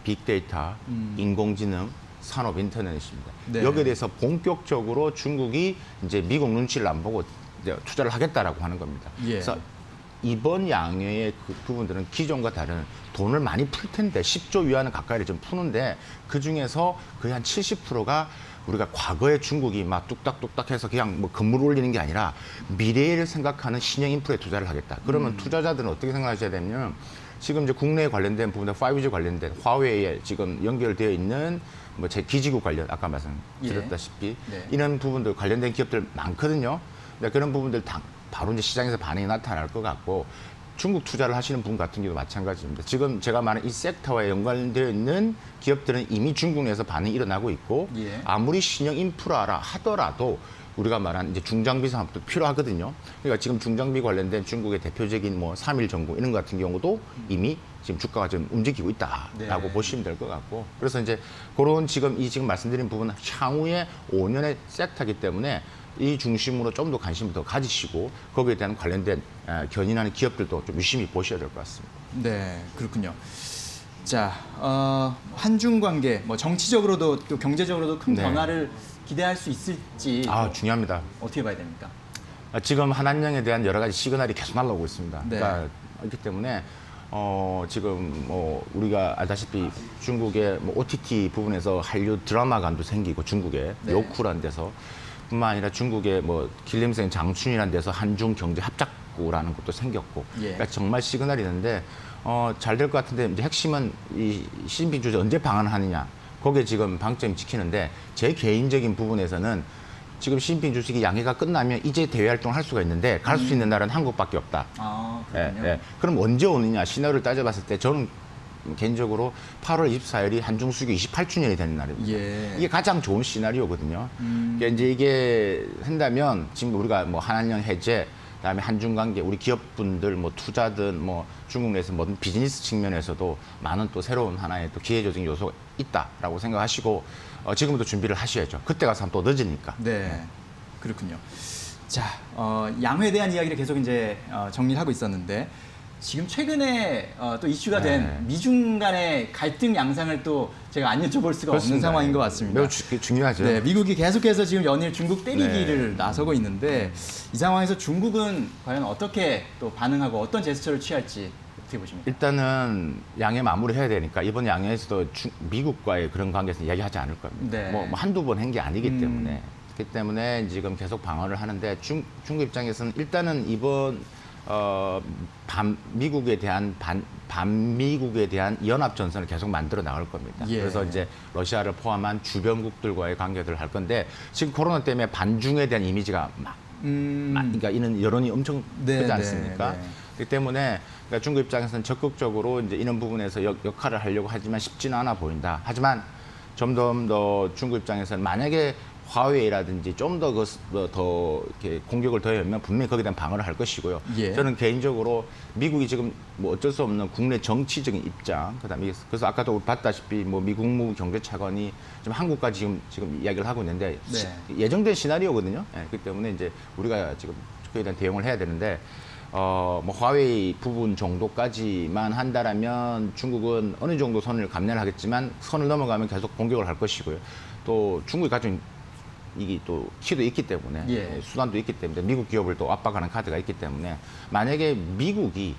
빅데이터, 인공지능, 산업 인터넷입니다. 네. 여기에 대해서 본격적으로 중국이 이제 미국 눈치를 안 보고 이제 투자를 하겠다라고 하는 겁니다. 예. 그래서 이번 양회의 그 부분들은 기존과 다른 돈을 많이 풀 텐데 10조 위안을 가까이를 좀 푸는데 그 중에서 거의 한 70%가 우리가 과거에 중국이 막 뚝딱뚝딱 해서 그냥 건물 올리는 게 아니라 미래를 생각하는 신형 인프라에 투자를 하겠다. 그러면 투자자들은 어떻게 생각하셔야 되냐면 지금 이제 국내에 관련된 부분에 5G 관련된 화웨이에 지금 연결되어 있는 제 기지국 관련 아까 말씀드렸다시피 네. 이런 부분들 관련된 기업들 많거든요. 근데 그런 부분들 바로 이제 시장에서 반응이 나타날 것 같고 중국 투자를 하시는 분 같은 경우도 마찬가지입니다. 지금 제가 말한 이 섹터와 연관되어 있는 기업들은 이미 중국 내에서 반응이 일어나고 있고 예. 아무리 신형 인프라라 하더라도 우리가 말한 이제 중장비 산업도 필요하거든요. 그러니까 지금 중장비 관련된 중국의 대표적인 3일전구 이런 것 같은 경우도 이미 지금 주가가 좀 움직이고 있다라고 네. 보시면 될 것 같고 그래서 이제 그런 지금 말씀드린 부분은 향후에 5년의 섹터이기 때문에 이 중심으로 좀 더 관심을 더 가지시고 거기에 대한 관련된 견인하는 기업들도 좀 유심히 보셔야 될 것 같습니다. 네, 그렇군요. 자, 한중 관계, 뭐 정치적으로도 또 경제적으로도 큰 네. 변화를 기대할 수 있을지 중요합니다. 어떻게 봐야 됩니까? 지금 한한령에 대한 여러 가지 시그널이 계속 날라오고 있습니다. 네. 그러니까 그렇기 때문에 지금 뭐 우리가 알다시피 중국의 뭐 OTT 부분에서 한류 드라마관도 생기고 중국에 네. 요쿠라는 데서 뿐만 아니라 중국의 뭐 길림생 장춘이라는 데서 한중 경제 합작구라는 것도 생겼고 예. 그러니까 정말 시그널이 있는데 잘 될 것 같은데 이제 핵심은 이 시진핑 주席언제 방한하느냐 거기에 지금 방점이 찍히는데 제 개인적인 부분에서는 지금 시진핑 주석이 양해가 끝나면 이제 대외 활동을 할 수가 있는데 갈 수 있는 나라는 한국밖에 없다. 아, 그렇군요. 그럼 언제 오느냐 시나리오를 따져봤을 때 저는 개인적으로 8월 24일이 한중 수교 28주년이 되는 날입니다. 예. 이게 가장 좋은 시나리오거든요. 그러니까 이제 이게 한다면 지금 우리가 뭐 한한령 해제, 그다음에 한중 관계, 우리 기업분들 뭐 투자든 뭐 중국 내에서 모든 비즈니스 측면에서도 많은 또 새로운 하나의 또 기회적인 요소가 있다라고 생각하시고 지금부터 준비를 하셔야죠. 그때 가서 하면 또 늦으니까. 네, 그렇군요. 자, 양회에 대한 이야기를 계속 이제 정리를 하고 있었는데 지금 최근에 또 이슈가 된 네. 미중 간의 갈등 양상을 또 제가 안 여쭤볼 수가 없는 그렇습니다. 상황인 것 같습니다. 매우 중요하죠. 네, 미국이 계속해서 지금 연일 중국 때리기를 나서고 있는데 이 상황에서 중국은 과연 어떻게 또 반응하고 어떤 제스처를 취할지 어떻게 보십니까? 일단은 양해 마무리해야 되니까 이번 양해에서도 미국과의 그런 관계에서 이야기하지 않을 겁니다. 네. 뭐 한두 번 한 게 아니기 때문에 그렇기 때문에 지금 계속 방어를 하는데 중국 입장에서는 일단은 이번 반미국에 대한 연합 전선을 계속 만들어 나갈 겁니다. 예. 그래서 이제 러시아를 포함한 주변국들과의 관계들을 할 건데 지금 코로나 때문에 반중에 대한 이미지가 그러니까 이는 여론이 엄청 네, 크지 네, 않습니까? 네. 그렇기 때문에 그러니까 중국 입장에서는 적극적으로 이제 이런 부분에서 역할을 하려고 하지만 쉽지는 않아 보인다. 하지만 좀 더 중국 입장에서는 만약에 화웨이라든지 좀 더 이렇게 공격을 더하면 분명히 거기에 대한 방어를 할 것이고요. 예. 저는 개인적으로 미국이 지금 뭐 어쩔 수 없는 국내 정치적인 입장, 그다음에 그래서 아까도 봤다시피 뭐 미 국무부 경제차관이 지금 한국까지 지금 이야기를 하고 있는데 네. 예정된 시나리오거든요. 그렇기 때문에 이제 우리가 지금 그에 대한 대응을 해야 되는데. 뭐 화웨이 부분 정도까지만 한다라면 중국은 어느 정도 선을 감내를 하겠지만 선을 넘어가면 계속 공격을 할 것이고요. 또 중국이 가진 이게 또 키도 있기 때문에 예. 수단도 있기 때문에 미국 기업을 또 압박하는 카드가 있기 때문에 만약에 미국이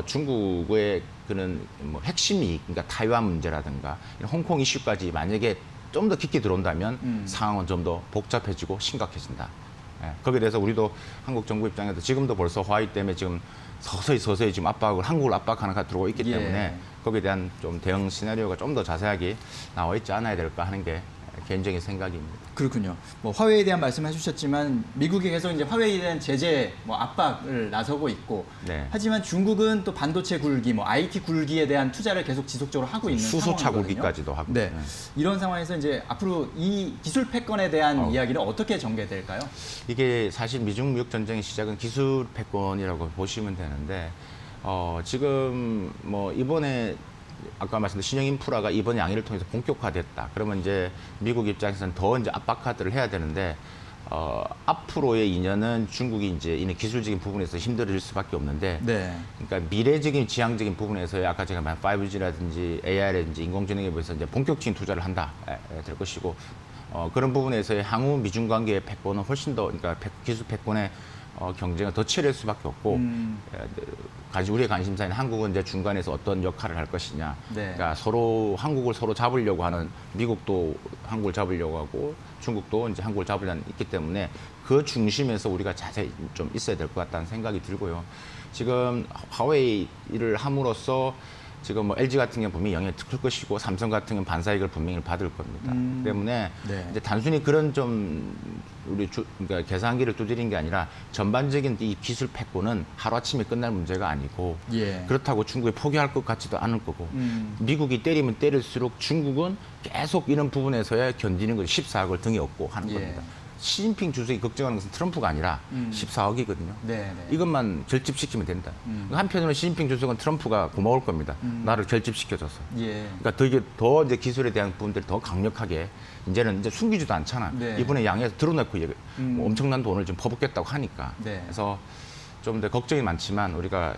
중국의 그런 뭐 핵심 이익, 그러니까 타이완 문제라든가 이런 홍콩 이슈까지 만약에 좀 더 깊게 들어온다면 상황은 좀 더 복잡해지고 심각해진다. 거기에 대해서 우리도 한국 정부 입장에서 지금도 벌써 화웨이 때문에 지금 서서히 지금 한국을 압박하는 카드 들어오고 있기 예. 때문에 거기에 대한 좀 대응 시나리오가 좀 더 자세하게 나와 있지 않아야 될까 하는 게 개인적인 생각입니다. 그렇군요. 뭐 화웨이에 대한 말씀을 해주셨지만 미국이 계속 이제 화웨이에 대한 제재 뭐 압박을 나서고 있고 네. 하지만 중국은 또 반도체 굴기, 뭐 IT 굴기에 대한 투자를 계속 지속적으로 하고 있는 수소차 상황이거든요. 굴기까지도 하고. 네. 네. 이런 상황에서 이제 앞으로 이 기술 패권에 대한 어. 이야기는 어떻게 전개될까요? 이게 사실 미중 무역 전쟁의 시작은 기술 패권이라고 보시면 되는데 지금 뭐 이번에 아까 말씀드린 신형 인프라가 이번 양해를 통해서 본격화됐다. 그러면 이제 미국 입장에서는 더 이제 압박 카드를 해야 되는데 앞으로의 2년은 중국이 이제 이런 기술적인 부분에서 힘들어질 수밖에 없는데, 네. 그러니까 미래적인 지향적인 부분에서 아까 제가 말한 5G라든지 AI라든지 인공지능에 대해서 이제 본격적인 투자를 한다 될 것이고, 그런 부분에서의 향후 미중 관계의 패권은 훨씬 더, 그러니까 기술 패권의 경쟁은 더 치열할 수밖에 없고, 우리의 관심사인 한국은 이제 중간에서 어떤 역할을 할 것이냐. 네. 그러니까 한국을 서로 잡으려고 하는, 미국도 한국을 잡으려고 하고 중국도 이제 한국을 잡으려는 있기 때문에 그 중심에서 우리가 자세히 좀 있어야 될 것 같다는 생각이 들고요. 지금 화웨이를 함으로써 지금 뭐 LG 같은 경우는 분명히 영향을 클 것이고 삼성 같은 경우는 반사이익을 분명히 받을 겁니다. 때문에 네. 이제 단순히 그런 좀 그러니까 계산기를 두드린 게 아니라 전반적인 이 기술 패권은 하루아침에 끝날 문제가 아니고, 예. 그렇다고 중국이 포기할 것 같지도 않을 거고, 미국이 때리면 때릴수록 중국은 계속 이런 부분에서야 견디는 거죠. 14억을 등에 업고 하는 예. 겁니다. 시진핑 주석이 걱정하는 것은 트럼프가 아니라 14억이거든요. 네, 네. 이것만 결집시키면 된다. 한편으로는 시진핑 주석은 트럼프가 고마울 겁니다. 나를 결집시켜줘서. 예. 그러니까 더 이제 기술에 대한 부분들이 더 강력하게 이제는 이제 숨기지도 않잖아. 네. 이번에 양해에서 드러내고 뭐 엄청난 돈을 좀 퍼붓겠다고 하니까. 네. 그래서 좀 더 걱정이 많지만 우리가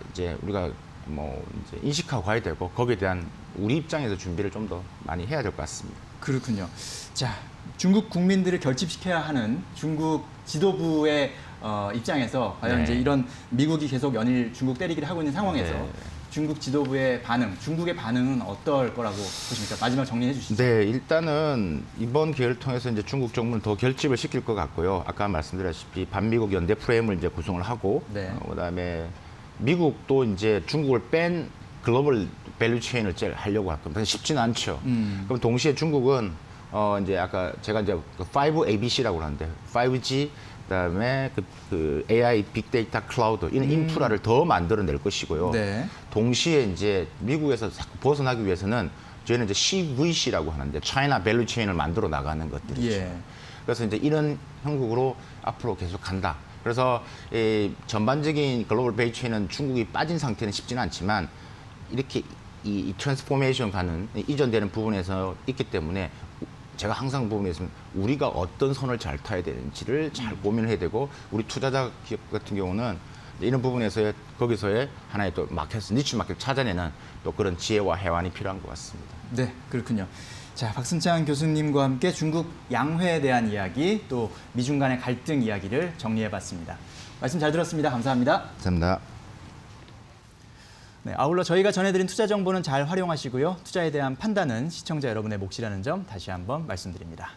뭐 이제 인식하고 가야 되고 거기에 대한 우리 입장에서 준비를 좀 더 많이 해야 될 것 같습니다. 그렇군요. 자, 중국 국민들을 결집시켜야 하는 중국 지도부의 입장에서 과연 네. 이제 이런 미국이 계속 연일 중국 때리기를 하고 있는 상황에서 네. 중국 지도부의 반응, 중국의 반응은 어떨 거라고 보십니까? 마지막 정리해 주시죠. 네, 일단은 이번 기회를 통해서 이제 중국 정부는 더 결집을 시킬 것 같고요. 아까 말씀드렸다시피 반미국 연대 프레임을 이제 구성을 하고, 네. 그다음에 미국도 이제 중국을 뺀 글로벌 밸류 체인을 하려고 할 겁니다. 쉽지는 않죠. 그럼 동시에 중국은 이제 아까 제가 이제 그 5ABC라고 하는데 5G 그다음에 그 AI, 빅데이터, 클라우드 이런 인프라를 더 만들어낼 것이고요. 네. 동시에 이제 미국에서 자꾸 벗어나기 위해서는 저희는 이제 CVC라고 하는데 차이나 밸류 체인을 만들어 나가는 것들이죠. 예. 그래서 이제 이런 형국으로 앞으로 계속 간다. 그래서 이 전반적인 글로벌 밸류 체인은 중국이 빠진 상태는 쉽지는 않지만 이렇게 이 트랜스포메이션 가는 이전되는 부분에서 있기 때문에 제가 항상 부분에서 우리가 어떤 선을 잘 타야 되는지를 잘 고민을 해야 되고 우리 투자자 기업 같은 경우는 이런 부분에서의 거기서의 하나의 또 마켓, 니치 마켓 찾아내는 또 그런 지혜와 해완이 필요한 것 같습니다. 네, 그렇군요. 자, 박승창 교수님과 함께 중국 양회에 대한 이야기, 또 미중 간의 갈등 이야기를 정리해봤습니다. 말씀 잘 들었습니다. 감사합니다. 감사합니다. 네, 아울러 저희가 전해드린 투자 정보는 잘 활용하시고요. 투자에 대한 판단은 시청자 여러분의 몫이라는 점 다시 한번 말씀드립니다.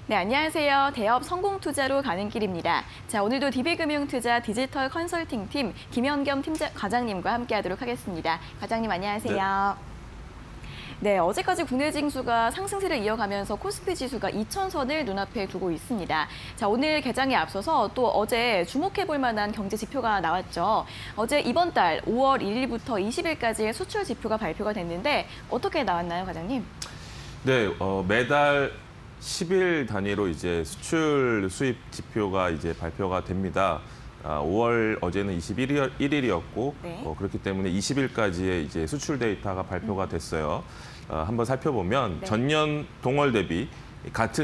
네, 안녕하세요. 대업 성공 투자로 가는 길입니다. 자, 오늘도 DB금융투자 디지털 컨설팅팀 김현겸 과장님과 함께하도록 하겠습니다. 과장님 안녕하세요. 네, 어제까지 국내 지수가 상승세를 이어가면서 코스피 지수가 2,000선을 눈앞에 두고 있습니다. 자, 오늘 개장에 앞서서 또 어제 주목해볼 만한 경제 지표가 나왔죠. 어제 이번 달 5월 1일부터 20일까지의 수출 지표가 발표가 됐는데 어떻게 나왔나요, 과장님? 네, 매달 10일 단위로 이제 수출 수입 지표가 이제 발표가 됩니다. 5월 어제는 21일이었고 네. 그렇기 때문에 20일까지의 이제 수출 데이터가 발표가 됐어요. 한번 살펴보면 네. 전년 동월 대비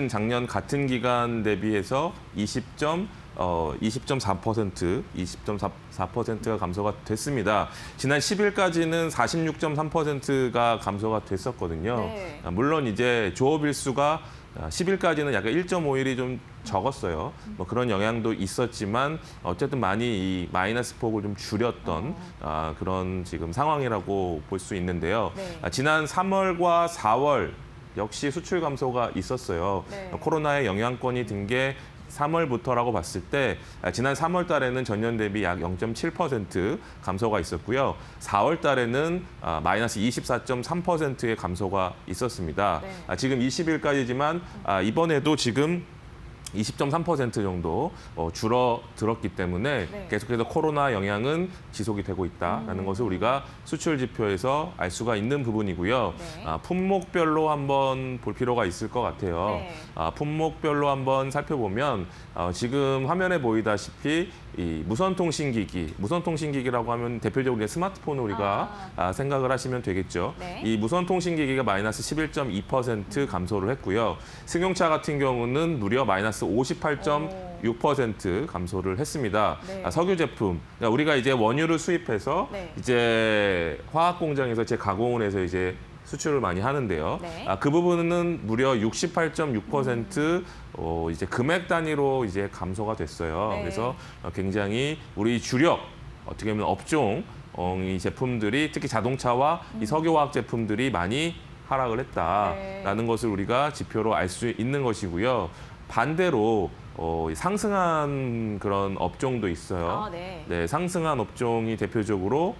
작년 같은 기간 대비해서 20.4%가 감소가 됐습니다. 지난 10일까지는 46.3%가 감소가 됐었거든요. 네. 물론 이제 조업 일수가 10일까지는 약간 1.5일이 좀 적었어요. 뭐 그런 영향도 있었지만 어쨌든 많이 이 마이너스 폭을 좀 줄였던 그런 지금 상황이라고 볼 수 있는데요. 네. 지난 3월과 4월 역시 수출 감소가 있었어요. 네. 코로나의 영향권이 든 게 3월부터라고 봤을 때 지난 3월 달에는 전년 대비 약 0.7% 감소가 있었고요. 4월 달에는 마이너스 24.3%의 감소가 있었습니다. 네. 지금 20일까지지만 이번에도 지금 20.3% 정도 줄어들었기 때문에 네. 계속해서 코로나 영향은 지속이 되고 있다는 것을 우리가 수출 지표에서 알 수가 있는 부분이고요. 네. 품목별로 한번 볼 필요가 있을 것 같아요. 네. 품목별로 한번 살펴보면 지금 화면에 보이다시피 이 무선통신기기라고 하면 대표적으로 이제 스마트폰을 우리가 생각을 하시면 되겠죠. 네. 이 무선통신기기가 마이너스 11.2% 감소를 했고요. 승용차 같은 경우는 무려 마이너스 58.6% 감소를 했습니다. 네. 석유 제품, 그러니까 우리가 이제 원유를 수입해서 네. 이제 화학 공장에서 재가공을 해서 이제 수출을 많이 하는데요. 네. 그 부분은 무려 68.6% 이제 금액 단위로 이제 감소가 됐어요. 네. 그래서 굉장히 우리 주력 어떻게 보면 업종 이 제품들이 특히 자동차와 이 석유화학 제품들이 많이 하락을 했다라는 네. 것을 우리가 지표로 알 수 있는 것이고요. 반대로 상승한 그런 업종도 있어요. 네. 네, 상승한 업종이 대표적으로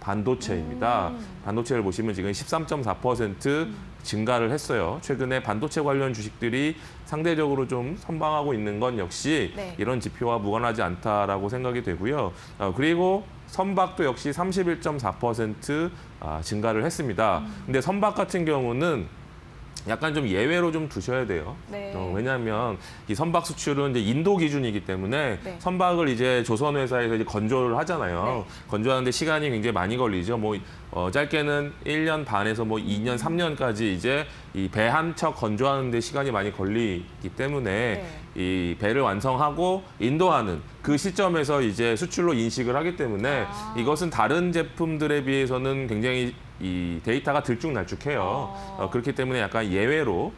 반도체입니다. 반도체를 보시면 지금 13.4% 증가를 했어요. 최근에 반도체 관련 주식들이 상대적으로 좀 선방하고 있는 건 역시 네. 이런 지표와 무관하지 않다라고 생각이 되고요. 그리고 선박도 역시 31.4% 증가를 했습니다. 근데 선박 같은 경우는 약간 좀 예외로 좀 두셔야 돼요. 네. 왜냐하면 이 선박 수출은 이제 인도 기준이기 때문에 네. 선박을 이제 조선 회사에서 이제 건조를 하잖아요. 네. 건조하는데 시간이 굉장히 많이 걸리죠. 짧게는 1년 반에서 2년, 3년까지 이제 이 배 한 척 건조하는데 시간이 많이 걸리기 때문에 네. 이 배를 완성하고 인도하는 그 시점에서 이제 수출로 인식을 하기 때문에 이것은 다른 제품들에 비해서는 굉장히 이 데이터가 들쭉날쭉해요. 그렇기 때문에 약간 예외로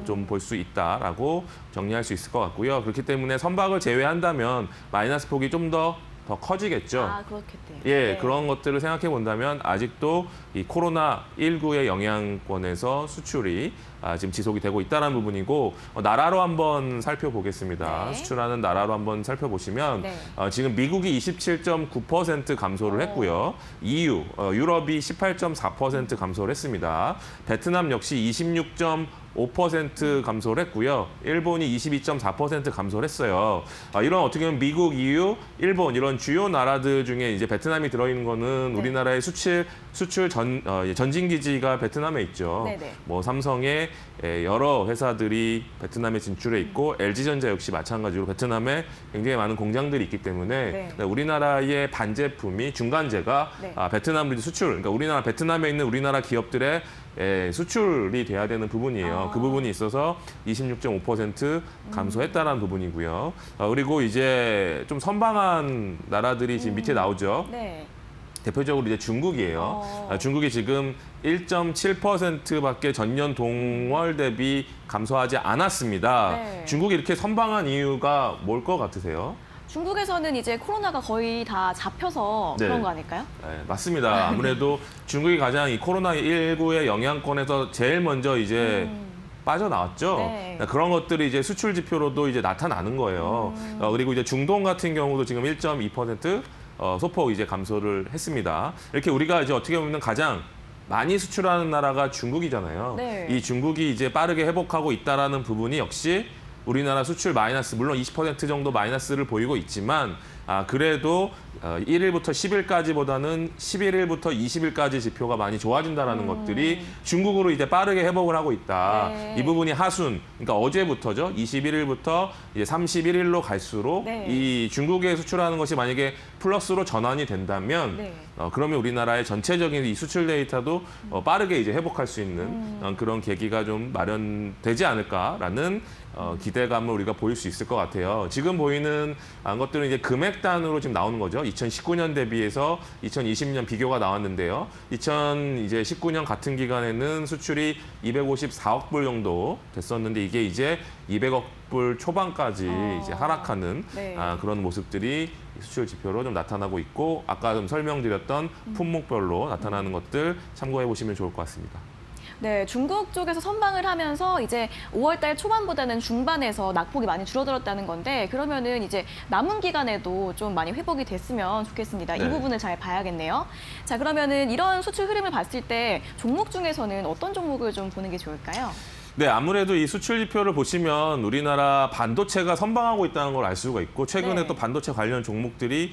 좀 볼 수 있다라고 정리할 수 있을 것 같고요. 그렇기 때문에 선박을 제외한다면 마이너스 폭이 좀 더 커지겠죠. 그렇겠대요. 예, 네. 그런 것들을 생각해 본다면 아직도 이 코로나19의 영향권에서 수출이 지금 지속이 되고 있다는 부분이고 나라로 한번 살펴보겠습니다. 네. 수출하는 나라로 한번 살펴보시면 네. 지금 미국이 27.9% 감소를 했고요. EU, 유럽이 18.4% 감소를 했습니다. 베트남 역시 26.5% 감소를 했고요. 일본이 22.4% 감소를 했어요. 이런 어떻게 보면 미국, EU, 일본 이런 주요 나라들 중에 이제 베트남이 들어있는 거는 네. 우리나라의 수출 전진 기지가 베트남에 있죠. 네네. 삼성의 여러 회사들이 베트남에 진출해 있고 LG전자 역시 마찬가지로 베트남에 굉장히 많은 공장들이 있기 때문에 네. 우리나라의 반제품이 중간재가 네. 베트남으로 수출, 그러니까 우리나라 베트남에 있는 우리나라 기업들의 수출이 돼야 되는 부분이에요. 그 부분이 있어서 26.5% 감소했다는 부분이고요. 그리고 이제 좀 선방한 나라들이 지금 밑에 나오죠. 네. 대표적으로 이제 중국이에요. 중국이 지금 1.7%밖에 전년 동월 대비 감소하지 않았습니다. 네. 중국이 이렇게 선방한 이유가 뭘 것 같으세요? 중국에서는 이제 코로나가 거의 다 잡혀서 네. 그런 거 아닐까요? 네, 맞습니다. 아무래도 중국이 가장 이 코로나19의 영향권에서 제일 먼저 이제 빠져나왔죠. 네. 그런 것들이 이제 수출 지표로도 이제 나타나는 거예요. 그리고 이제 중동 같은 경우도 지금 1.2% 소폭 이제 감소를 했습니다. 이렇게 우리가 이제 어떻게 보면 가장 많이 수출하는 나라가 중국이잖아요. 네. 이 중국이 이제 빠르게 회복하고 있다라는 부분이 역시 우리나라 수출 마이너스, 물론 20% 정도 마이너스를 보이고 있지만 그래도 1일부터 10일까지보다는 11일부터 20일까지 지표가 많이 좋아진다는 것들이 중국으로 이제 빠르게 회복을 하고 있다. 네. 이 부분이 하순, 그러니까 어제부터죠. 21일부터 이제 31일로 갈수록 네. 이 중국에 수출하는 것이 만약에 플러스로 전환이 된다면 네. 그러면 우리나라의 전체적인 이 수출 데이터도 빠르게 이제 회복할 수 있는 그런 계기가 좀 마련되지 않을까라는 기대감을 우리가 보일 수 있을 것 같아요. 지금 보이는 것들은 이제 금액 단으로 지금 나오는 거죠. 2019년 대비해서 2020년 비교가 나왔는데요. 2019년 같은 기간에는 수출이 254억 불 정도 됐었는데 이게 이제 200억 불 초반까지 이제 하락하는 네. 그런 모습들이 수출 지표로 좀 나타나고 있고 아까 좀 설명드렸던 품목별로 나타나는 것들 참고해 보시면 좋을 것 같습니다. 네, 중국 쪽에서 선방을 하면서 이제 5월 달 초반보다는 중반에서 낙폭이 많이 줄어들었다는 건데 그러면은 이제 남은 기간에도 좀 많이 회복이 됐으면 좋겠습니다. 네. 이 부분을 잘 봐야겠네요. 자, 그러면은 이런 수출 흐름을 봤을 때 종목 중에서는 어떤 종목을 좀 보는 게 좋을까요? 네, 아무래도 이 수출 지표를 보시면 우리나라 반도체가 선방하고 있다는 걸 알 수가 있고 최근에 네. 또 반도체 관련 종목들이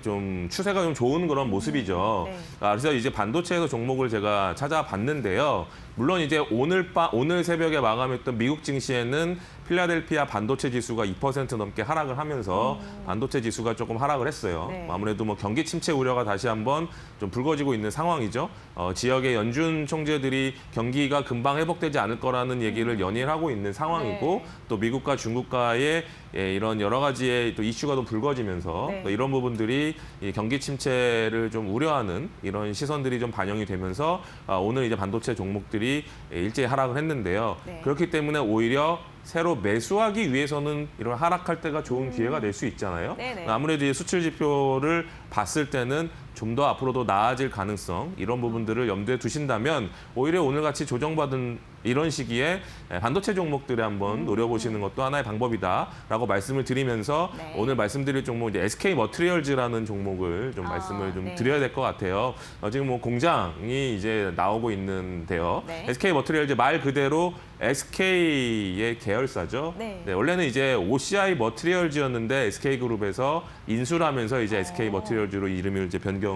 좀 추세가 좀 좋은 그런 모습이죠. 네. 그래서 이제 반도체에서 종목을 제가 찾아봤는데요. 물론 이제 오늘 새벽에 마감했던 미국 증시에는 필라델피아 반도체 지수가 2% 넘게 하락을 하면서 반도체 지수가 조금 하락을 했어요. 네. 아무래도 경기 침체 우려가 다시 한번 좀 불거지고 있는 상황이죠. 지역의 연준 총재들이 경기가 금방 회복되지 않을 거라는 얘기를 연일 하고 있는 상황이고 네. 또 미국과 중국과의 이런 여러 가지의 또 이슈가 또 불거지면서 네. 또 이런 부분들이 이 경기 침체를 좀 우려하는 이런 시선들이 좀 반영이 되면서 오늘 이제 반도체 종목들이 일제히 하락을 했는데요. 네. 그렇기 때문에 오히려 새로 매수하기 위해서는 이런 하락할 때가 좋은 기회가 될 수 있잖아요. 네네. 아무래도 이 수출 지표를 봤을 때는 좀 더 앞으로도 나아질 가능성 이런 부분들을 염두에 두신다면 오히려 오늘같이 조정받은 이런 시기에 반도체 종목들을 한번 노려보시는 것도 하나의 방법이다라고 말씀을 드리면서 네. 오늘 말씀드릴 종목 이제 SK 머티리얼즈라는 종목을 좀 말씀을 좀 네. 드려야 될 것 같아요. 지금 공장이 이제 나오고 있는데요. 네. SK 머티리얼즈 말 그대로 SK의 계열사죠. 네. 원래는 이제 OCI 머티리얼즈였는데 SK그룹에서 인수를 하면서 이제 SK 머티리얼즈로 이름을 이제 변경을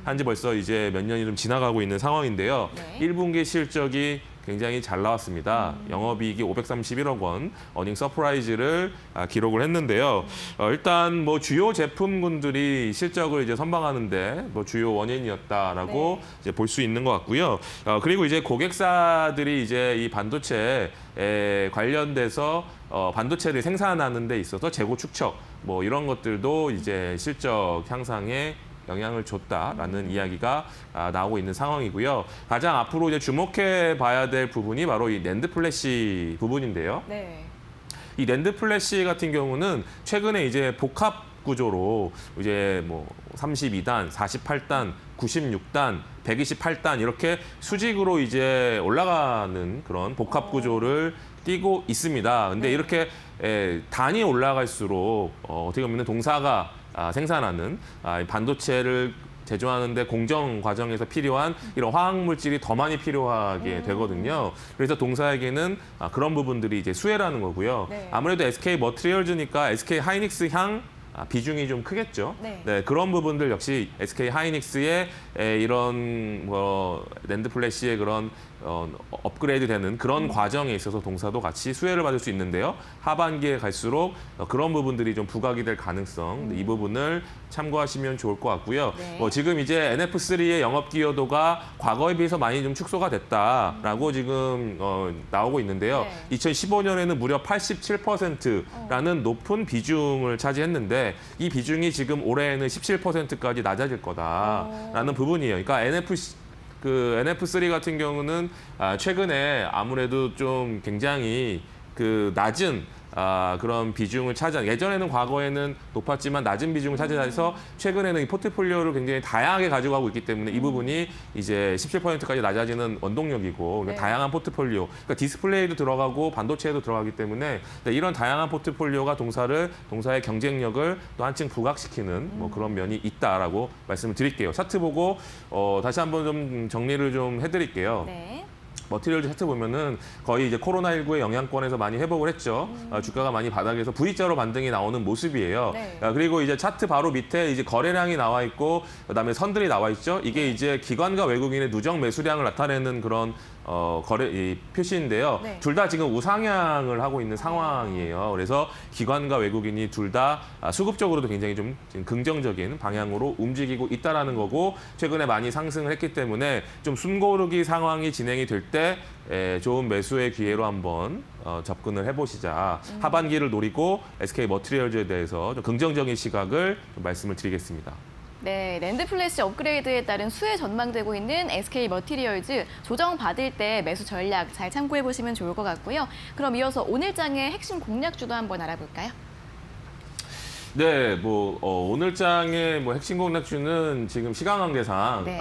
한지 벌써 이제 몇 년이 좀 지나가고 있는 상황인데요. 네. 1분기 실적이 굉장히 잘 나왔습니다. 영업이익이 531억 원, 어닝 서프라이즈를 기록을 했는데요. 일단 뭐 주요 제품군들이 실적을 이제 선방하는데 뭐 주요 원인이었다라고 이제 볼 수 있는 것 같고요. 그리고 이제 고객사들이 이제 이 반도체에 관련돼서 반도체를 생산하는 데 있어서 재고 축적 뭐 이런 것들도 이제 실적 향상에 영향을 줬다라는 이야기가 나오고 있는 상황이고요. 가장 앞으로 이제 주목해 봐야 될 부분이 바로 이 낸드 플래시 부분인데요. 네. 이 낸드 플래시 같은 경우는 최근에 이제 복합 구조로 이제 뭐 32단, 48단, 96단, 128단 이렇게 수직으로 이제 올라가는 그런 복합 구조를 띄고 있습니다. 근데 이렇게 단이 올라갈수록 어떻게 보면 동사가 생산하는 반도체를 제조하는데 공정 과정에서 필요한 이런 화학 물질이 더 많이 필요하게 되거든요. 그래서 동사에게는 그런 부분들이 이제 수혜라는 거고요. 네. 아무래도 SK 머티리얼즈니까 SK 하이닉스 향 비중이 좀 크겠죠. 네. 그런 부분들 역시 SK 하이닉스의 이런 뭐 낸드 플래시의 그런 업그레이드 되는 그런 과정에 있어서 동사도 같이 수혜를 받을 수 있는데요. 하반기에 갈수록 그런 부분들이 좀 부각이 될 가능성, 이 부분을 참고하시면 좋을 것 같고요. 네. 지금 이제 NF3의 영업 기여도가 과거에 비해서 많이 좀 축소가 됐다라고 지금 나오고 있는데요. 네. 2015년에는 무려 87%라는 높은 비중을 차지했는데 이 비중이 지금 올해에는 17%까지 낮아질 거다라는 부분이에요. 그러니까 NF3 같은 경우는 최근에 아무래도 좀 굉장히 그 낮은 그런 비중을 예전에는 과거에는 높았지만 낮은 비중을 차지해서 최근에는 이 포트폴리오를 굉장히 다양하게 가져가고 있기 때문에 이 부분이 이제 17%까지 낮아지는 원동력이고 그러니까 네. 다양한 포트폴리오, 그러니까 디스플레이도 들어가고 반도체에도 들어가기 때문에 이런 다양한 포트폴리오가 동사의 경쟁력을 또 한층 부각시키는 뭐 그런 면이 있다라고 말씀을 드릴게요. 차트 보고 다시 한번 좀 정리를 좀 해드릴게요. 네. 머티리얼즈 차트 보면은 거의 이제 코로나19의 영향권에서 많이 회복을 했죠. 주가가 많이 바닥에서 V자로 반등이 나오는 모습이에요. 네. 그리고 이제 차트 바로 밑에 이제 거래량이 나와 있고 그다음에 선들이 나와 있죠. 이게 이제 기관과 외국인의 누적 매수량을 나타내는 그런 이 표시인데요. 네. 둘 다 지금 우상향을 하고 있는 상황이에요. 그래서 기관과 외국인이 둘 다 수급적으로도 굉장히 좀 지금 긍정적인 방향으로 움직이고 있다라는 거고 최근에 많이 상승을 했기 때문에 좀 숨고르기 상황이 진행이 될 때 좋은 매수의 기회로 한번 접근을 해보시자. 하반기를 노리고 SK 머티리얼즈에 대해서 좀 긍정적인 시각을 좀 말씀을 드리겠습니다. 네, 낸드 플래시 업그레이드에 따른 수혜 전망되고 있는 SK 머티리얼즈 조정 받을 때 매수 전략 잘 참고해 보시면 좋을 것 같고요. 그럼 이어서 오늘 장의 핵심 공략주도 한번 알아볼까요? 네, 오늘 장의 핵심 공략주는 지금 시간 관계상 네.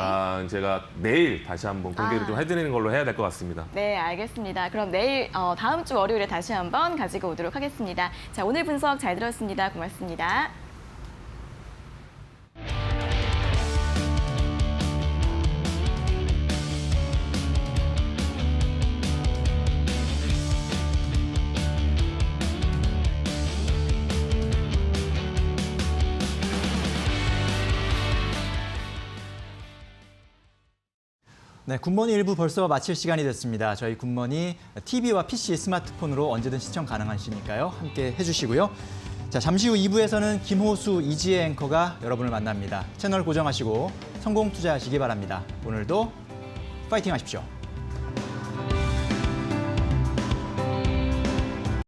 제가 내일 다시 한번 공개를 좀 해드리는 걸로 해야 될 것 같습니다. 네, 알겠습니다. 그럼 내일 다음 주 월요일에 다시 한번 가지고 오도록 하겠습니다. 자, 오늘 분석 잘 들었습니다. 고맙습니다. 네, 굿모닝 1부 벌써 마칠 시간이 됐습니다. 저희 굿모닝 TV와 PC, 스마트폰으로 언제든 시청 가능하시니까요. 함께 해주시고요. 자, 잠시 후 2부에서는 김호수, 이지혜 앵커가 여러분을 만납니다. 채널 고정하시고 성공 투자하시기 바랍니다. 오늘도 파이팅 하십시오.